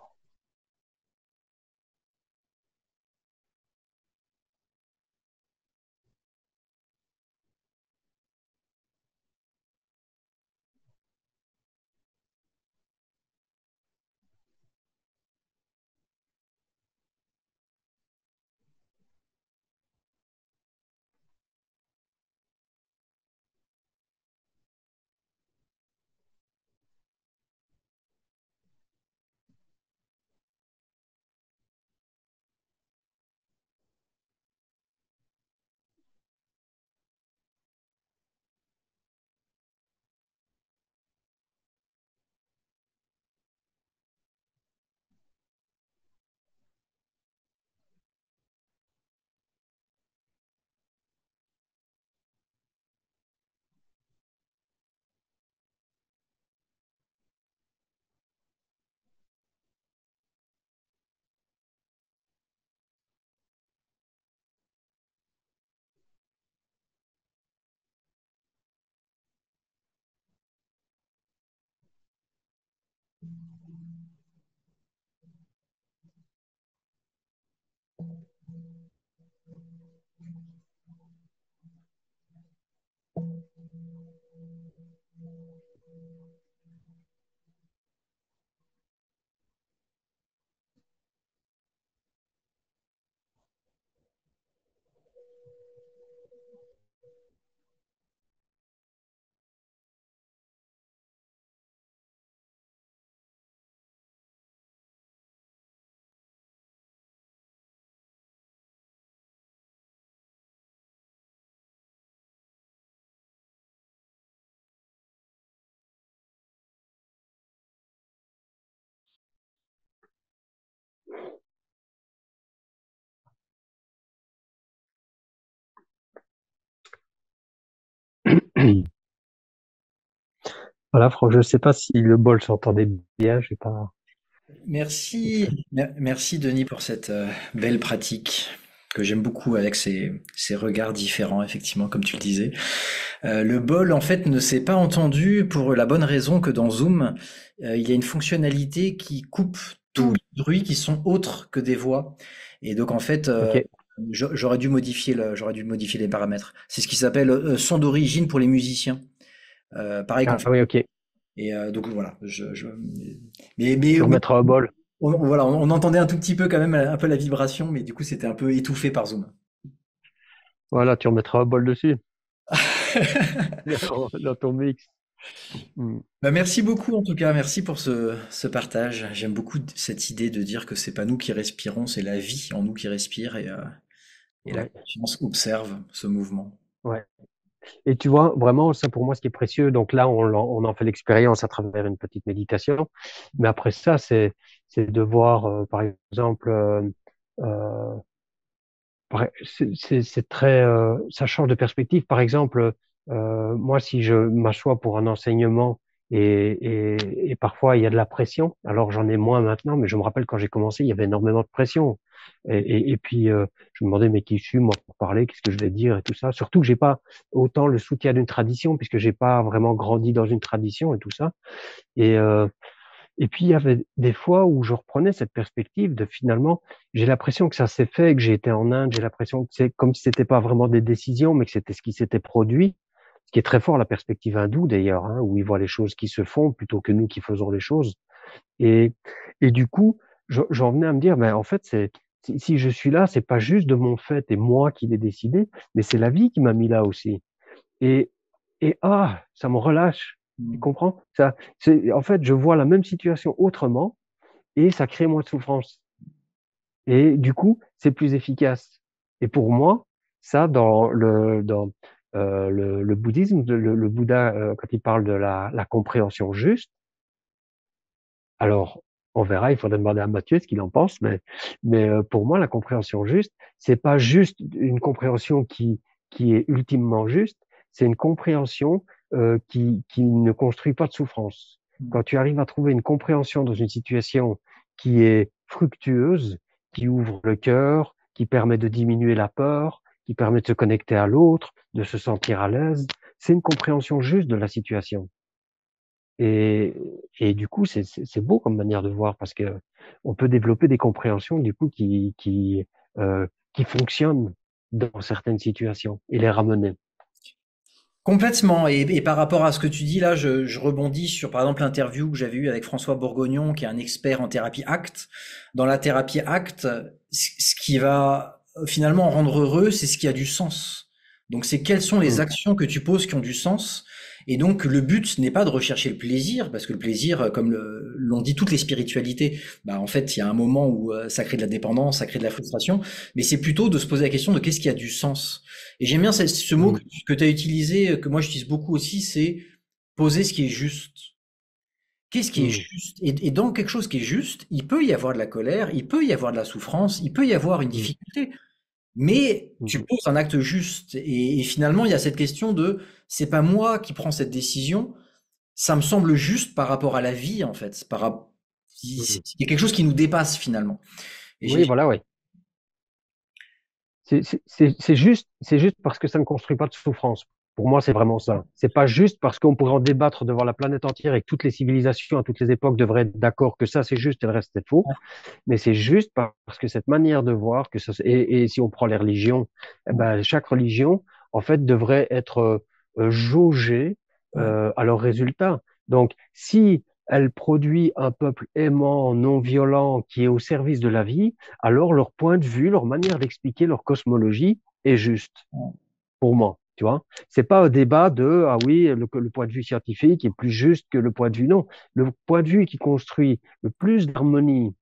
Voilà, Franck, je ne sais pas si le bol s'entendait bien, j'ai pas. Merci Denis pour cette belle pratique que j'aime beaucoup avec ces regards différents, effectivement, comme tu le disais. Le bol, en fait, ne s'est pas entendu pour la bonne raison que dans Zoom, il y a une fonctionnalité qui coupe tous Hmm, les bruits qui sont autres que des voix. Et donc, en fait, ok. j'aurais dû modifier les paramètres. C'est ce qui s'appelle son d'origine pour les musiciens. Pareil qu'on Ah fait. oui, ok. Et donc voilà. Mais Tu remettras un bol. voilà, on entendait un tout petit peu quand même un peu la vibration, mais du coup c'était un peu étouffé par Zoom. Voilà, tu remettras un bol dessus dans ton mix. Hmm. Bah, merci beaucoup en tout cas, merci pour ce partage. J'aime beaucoup cette idée de dire que c'est pas nous qui respirons, c'est la vie en nous qui respire et la Ouais, conscience observe ce mouvement. ouais. Et tu vois, vraiment, ça pour moi, ce qui est précieux, donc là, on en fait l'expérience à travers une petite méditation, mais après ça, c'est de voir, par exemple, euh, c'est très, ça change de perspective. Par exemple, moi, si je m'assois pour un enseignement et parfois il y a de la pression, alors j'en ai moins maintenant, mais je me rappelle quand j'ai commencé, il y avait énormément de pression. Et puis, je me demandais, mais qui je suis, moi, pour parler, qu'est-ce que je vais dire et tout ça. Surtout que j'ai pas autant le soutien d'une tradition, puisque j'ai pas vraiment grandi dans une tradition et tout ça. Et, euh, et puis, il y avait des fois où je reprenais cette perspective de finalement, j'ai l'impression que ça s'est fait, que j'ai été en Inde, j'ai l'impression que c'est comme si c'était pas vraiment des décisions, mais que c'était ce qui s'était produit, ce qui est très fort la perspective hindoue d'ailleurs, hein, où ils voient les choses qui se font plutôt que nous qui faisons les choses. Et, et du coup, j'en venais à me dire, mais en fait, si je suis là, c'est pas juste de mon fait et moi qui l'ai décidé, mais c'est la vie qui m'a mis là aussi. Et, ça me relâche. Tu Mm. comprends? En fait, je vois la même situation autrement et ça crée moins de souffrance. Et du coup, c'est plus efficace. Et pour moi, ça, dans le bouddhisme, le Bouddha, quand il parle de la compréhension juste, alors, on verra, il faudrait demander à Mathieu ce qu'il en pense, mais pour moi, la compréhension juste, c'est pas juste une compréhension qui est ultimement juste, c'est une compréhension qui ne construit pas de souffrance. Quand tu arrives à trouver une compréhension dans une situation qui est fructueuse, qui ouvre le cœur, qui permet de diminuer la peur, qui permet de se connecter à l'autre, de se sentir à l'aise, c'est une compréhension juste de la situation. Et, et du coup, c'est beau comme manière de voir parce que on peut développer des compréhensions du coup qui fonctionnent dans certaines situations et les ramener. Complètement. Et par rapport à ce que tu dis là, je rebondis sur par exemple l'interview que j'avais eue avec François Bourgognon, qui est un expert en thérapie ACT. Dans la thérapie ACT, ce qui va finalement rendre heureux, c'est ce qui a du sens. Donc c'est quelles sont les Mm, actions que tu poses qui ont du sens. Et donc le but n'est pas de rechercher le plaisir, parce que le plaisir, comme l'ont dit toutes les spiritualités, bah en fait il y a un moment où ça crée de la dépendance, ça crée de la frustration, mais c'est plutôt de se poser la question de qu'est-ce qui a du sens. Et j'aime bien ce mot mm, que tu as utilisé, que moi j'utilise beaucoup aussi, c'est poser ce qui est juste. Qu'est-ce qui est mm, juste? Et dans quelque chose qui est juste, il peut y avoir de la colère, il peut y avoir de la souffrance, il peut y avoir une mm, difficulté, mais tu mm, poses un acte juste. Et finalement, il y a cette question de, c'est pas moi qui prends cette décision, ça me semble juste par rapport à la vie, en fait. mm. Il y a quelque chose qui nous dépasse finalement. Et Oui, voilà, oui. C'est juste parce que ça ne construit pas de souffrance Pour moi, c'est vraiment ça. C'est pas juste parce qu'on pourrait en débattre devant la planète entière et que toutes les civilisations à toutes les époques devraient être d'accord que ça c'est juste et le reste c'est faux. Mais c'est juste parce que cette manière de voir que ça, et si on prend les religions, eh ben, chaque religion, en fait, devrait être jaugée Ouais. à leurs résultats. Donc, si elle produit un peuple aimant, non violent, qui est au service de la vie, alors leur point de vue, leur manière d'expliquer leur cosmologie est juste pour moi. Tu vois, c'est pas un débat de ah oui le point de vue scientifique est plus juste que le point de vue non. Le point de vue qui construit le plus d'harmonie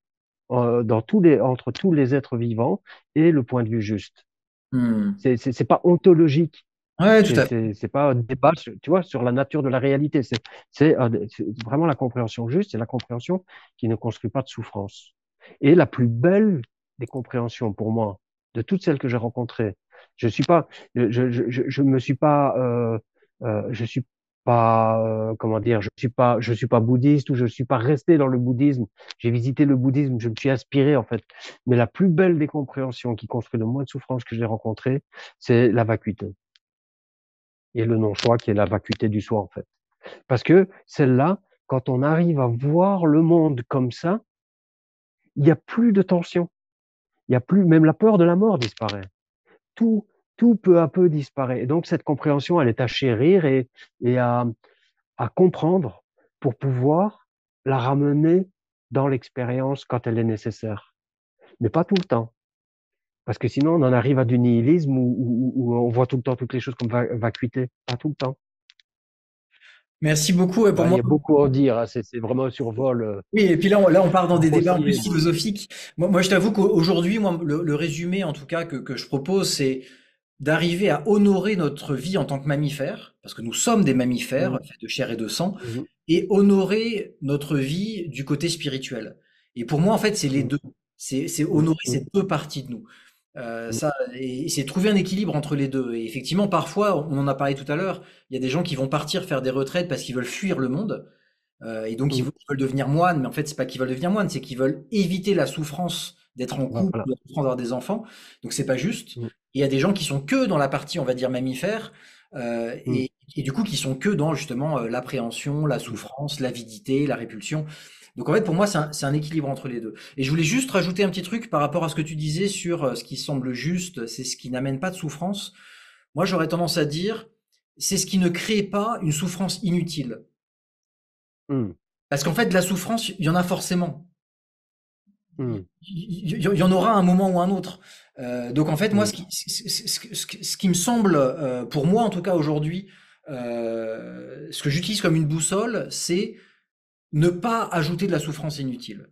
entre tous les êtres vivants et le point de vue juste. Hmm. C'est pas ontologique. Ouais, tout à fait. C'est pas un débat, tu vois, sur la nature de la réalité. C'est vraiment la compréhension juste, c'est la compréhension qui ne construit pas de souffrance. Et la plus belle des compréhensions pour moi, de toutes celles que j'ai rencontrées, je suis pas, je me suis pas, je suis pas, comment dire, je suis pas bouddhiste ou je suis pas resté dans le bouddhisme. J'ai visité le bouddhisme, je me suis inspiré en fait. Mais la plus belle des compréhensions qui construit le moins de souffrance que j'ai rencontrées, c'est la vacuité et le non-choix qui est la vacuité du soi en fait. Parce que celle-là, quand on arrive à voir le monde comme ça, il n'y a plus de tension. Il y a plus, même la peur de la mort disparaît. Tout, tout peu à peu disparaît. Et donc cette compréhension, elle est à chérir et à comprendre pour pouvoir la ramener dans l'expérience quand elle est nécessaire. Mais pas tout le temps. Parce que sinon, on en arrive à du nihilisme où on voit tout le temps toutes les choses comme vacuité. Pas tout le temps. Merci beaucoup. Et pour Bah, il moi, y a beaucoup à en dire, hein. C'est vraiment un survol oui, et puis là, on part dans des débats un peu grossier. philosophiques. Moi, je t'avoue qu'aujourd'hui, moi, le résumé, en tout cas, que je propose, c'est d'arriver à honorer notre vie en tant que mammifère, parce que nous sommes des mammifères, Mhm, faits de chair et de sang, mhm, et honorer notre vie du côté spirituel. Et pour moi, en fait, c'est les mhm, deux. C'est mhm, honorer mhm, ces deux parties de nous. mhm, Ça, et c'est trouver un équilibre entre les deux. Et effectivement, parfois, on en a parlé tout à l'heure, il y a des gens qui vont partir faire des retraites parce qu'ils veulent fuir le monde. Et donc mhm. ils veulent devenir moines, mais en fait, c'est pas qu'ils veulent devenir moines, c'est qu'ils veulent éviter la souffrance d'être en couple, Voilà. de la souffrance d'avoir des enfants. Donc c'est pas juste. Mhm, Et il y a des gens qui sont que dans la partie, on va dire, mammifère, euh, mhm, et, et du coup qui sont que dans justement l'appréhension, la mhm, souffrance, l'avidité, la répulsion. Donc en fait, pour moi, c'est un équilibre entre les deux. Et je voulais juste rajouter un petit truc par rapport à ce que tu disais sur ce qui semble juste, c'est ce qui n'amène pas de souffrance. Moi, j'aurais tendance à dire, c'est ce qui ne crée pas une souffrance inutile. mhm, Parce qu'en fait, de la souffrance, il y en a forcément. mhm, Il y en aura un moment ou un autre. Donc en fait, moi, mhm, ce qui me semble, pour moi en tout cas aujourd'hui, ce que j'utilise comme une boussole, c'est ne pas ajouter de la souffrance inutile.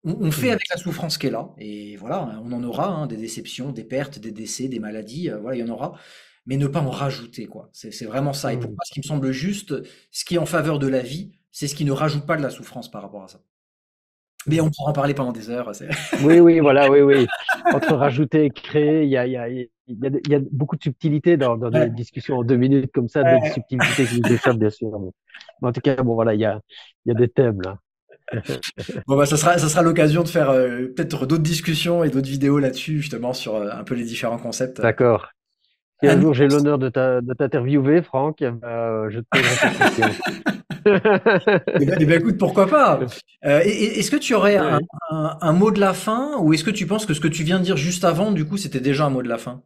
On fait mhm, avec la souffrance qui est là, et voilà, on en aura, hein, des déceptions, des pertes, des décès, des maladies, voilà, il y en aura, mais ne pas en rajouter, quoi. C'est vraiment ça. Et pour mhm, moi, ce qui me semble juste, ce qui est en faveur de la vie, c'est ce qui ne rajoute pas de la souffrance par rapport à ça. Mais mhm. on pourra en parler pendant des heures. Oui, oui, voilà, oui, oui. Entre rajouter et créer, il y a beaucoup de subtilités dans des Ouais. discussions en 2 minutes comme ça, des Ouais. subtilités qui nous échappent, bien sûr. Mais en tout cas, bon, voilà, il y a des thèmes, là. Bon, bah, ça sera l'occasion de faire peut-être d'autres discussions et d'autres vidéos là-dessus, justement, sur un peu les différents concepts. D'accord. Si un Annie, jour j'ai l'honneur de t'interviewer, Franck, je te poserai cette question. eh ben, écoute, pourquoi pas? Est-ce que tu aurais Oui. un mot de la fin ou est-ce que tu penses que ce que tu viens de dire juste avant, du coup, c'était déjà un mot de la fin?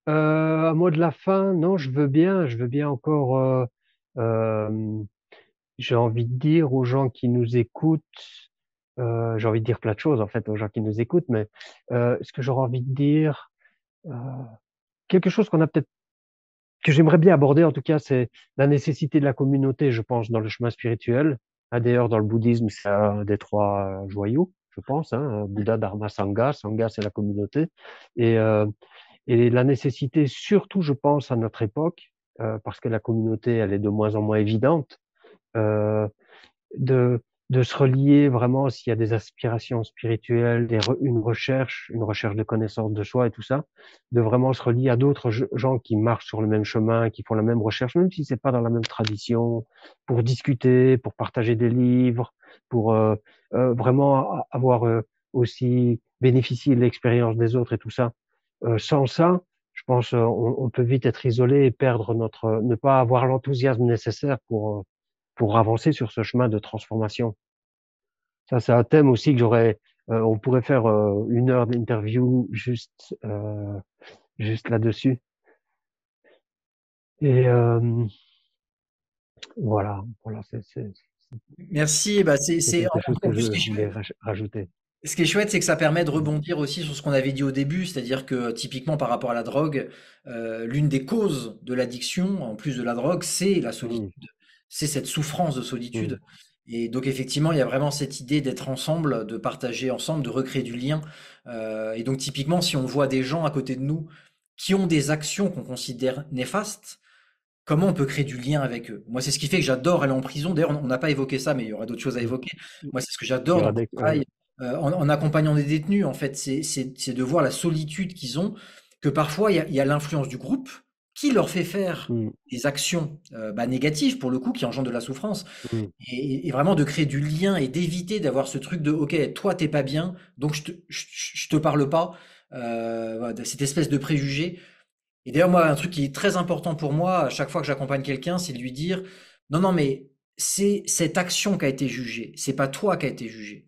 Un mot de la fin, non, je veux bien encore, euh, j'ai envie de dire aux gens qui nous écoutent, j'ai envie de dire plein de choses en fait aux gens qui nous écoutent, mais ce que j'aurais envie de dire, euh, quelque chose qu'on a peut-être, que j'aimerais bien aborder en tout cas, c'est la nécessité de la communauté, je pense, dans le chemin spirituel. Ah, d'ailleurs, dans le bouddhisme, c'est un des trois joyaux, je pense, hein, Bouddha, Dharma, Sangha. Sangha, c'est la communauté. Et, euh, et la nécessité, surtout, je pense, à notre époque, parce que la communauté, elle est de moins en moins évidente, euh, de, de se relier vraiment s'il y a des aspirations spirituelles, une recherche de connaissance de soi et tout ça, de vraiment se relier à d'autres gens qui marchent sur le même chemin, qui font la même recherche, même si c'est pas dans la même tradition, pour discuter, pour partager des livres, pour vraiment avoir aussi bénéficié de l'expérience des autres et tout ça. Sans ça, Je pense on peut vite être isolé et perdre ne pas avoir l'enthousiasme nécessaire pour avancer sur ce chemin de transformation. Ça, c'est un thème aussi que on pourrait faire 1 heure d'interview juste là-dessus. Et voilà, Merci. Bah, c'est quelque chose en que plus, je voulais rajouter. ce qui est chouette, c'est que ça permet de Mm, rebondir aussi sur ce qu'on avait dit au début, c'est-à-dire que typiquement par rapport à la drogue, l'une des causes de l'addiction, en plus de la drogue, c'est la mm, solitude. C'est cette souffrance de mm, solitude. Et donc effectivement, il y a vraiment cette idée d'être ensemble, de partager ensemble, de recréer du lien. Et donc typiquement, si on voit des gens à côté de nous qui ont des actions qu'on considère néfastes, comment on peut créer du lien avec eux? Moi, c'est ce qui fait que j'adore aller en prison. D'ailleurs, on n'a pas évoqué ça, mais il y aura d'autres choses à mm. évoquer. Moi, c'est ce que Il j'adore y dans aura mon ouais. travail, en accompagnant des détenus, en fait, c'est de voir la solitude qu'ils ont, que parfois il y a l'influence du groupe qui leur fait faire Mm, des actions bah, négatives, pour le coup, qui engendrent de la souffrance, mm, et vraiment de créer du lien et d'éviter d'avoir ce truc de, OK, toi, t'es pas bien, donc je te parle pas, voilà, cette espèce de préjugé. Et d'ailleurs, moi, un truc qui est très important pour moi, à chaque fois que j'accompagne quelqu'un, c'est de lui dire, non, non, mais c'est cette action qui a été jugée, c'est pas toi qui a été jugé.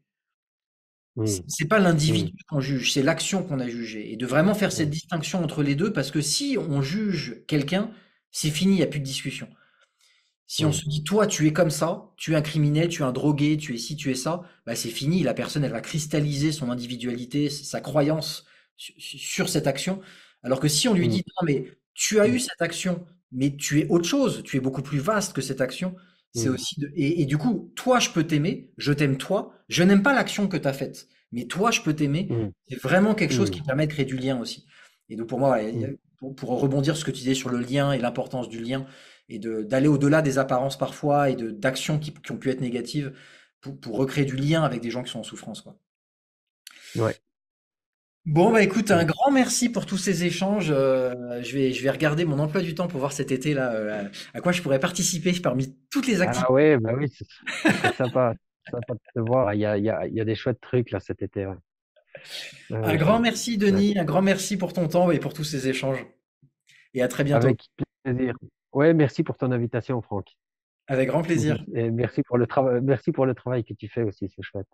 mm, C'est pas mm, l'individu qu'on juge, c'est l'action qu'on a jugée. Et de vraiment faire cette mm, distinction entre les deux, parce que si on juge quelqu'un, c'est fini, il n'y a plus de discussion. Si on mm, se dit, toi, tu es comme ça, tu es un criminel, tu es un drogué, tu es ci, tu es ça, bah, c'est fini. La personne, elle va cristalliser son individualité, sa croyance sur cette action. Alors que si on lui mm, dit, non, mais tu as eu mm, cette action, mais tu es autre chose, tu es beaucoup plus vaste que cette action, c'est mm, aussi et du coup, toi, je peux t'aimer, je t'aime toi, je n'aime pas l'action que tu as faite, mais toi, je peux t'aimer. mm, C'est vraiment quelque chose qui mm, permet de créer du lien aussi. Et donc, pour moi, voilà, mm. pour rebondir sur ce que tu disais sur le lien et l'importance du lien, et d'aller au-delà des apparences parfois et d'actions qui ont pu être négatives pour recréer du lien avec des gens qui sont en souffrance, quoi. Ouais. Bon, bah écoute, un Mm. grand merci pour tous ces échanges. Je vais regarder mon emploi du temps pour voir cet été là à quoi je pourrais participer parmi toutes les Ah activités. ouais, bah oui, ce serait sympa de te voir. Il y a des chouettes trucs là cet été. Ouais. Un Ouais, grand merci, ouais. Denis. Un grand merci pour ton temps et pour tous ces échanges. Et à très bientôt. Avec plaisir. Ouais, merci pour ton invitation, Franck. Avec grand plaisir. Et merci pour le travail que tu fais aussi, c'est chouette.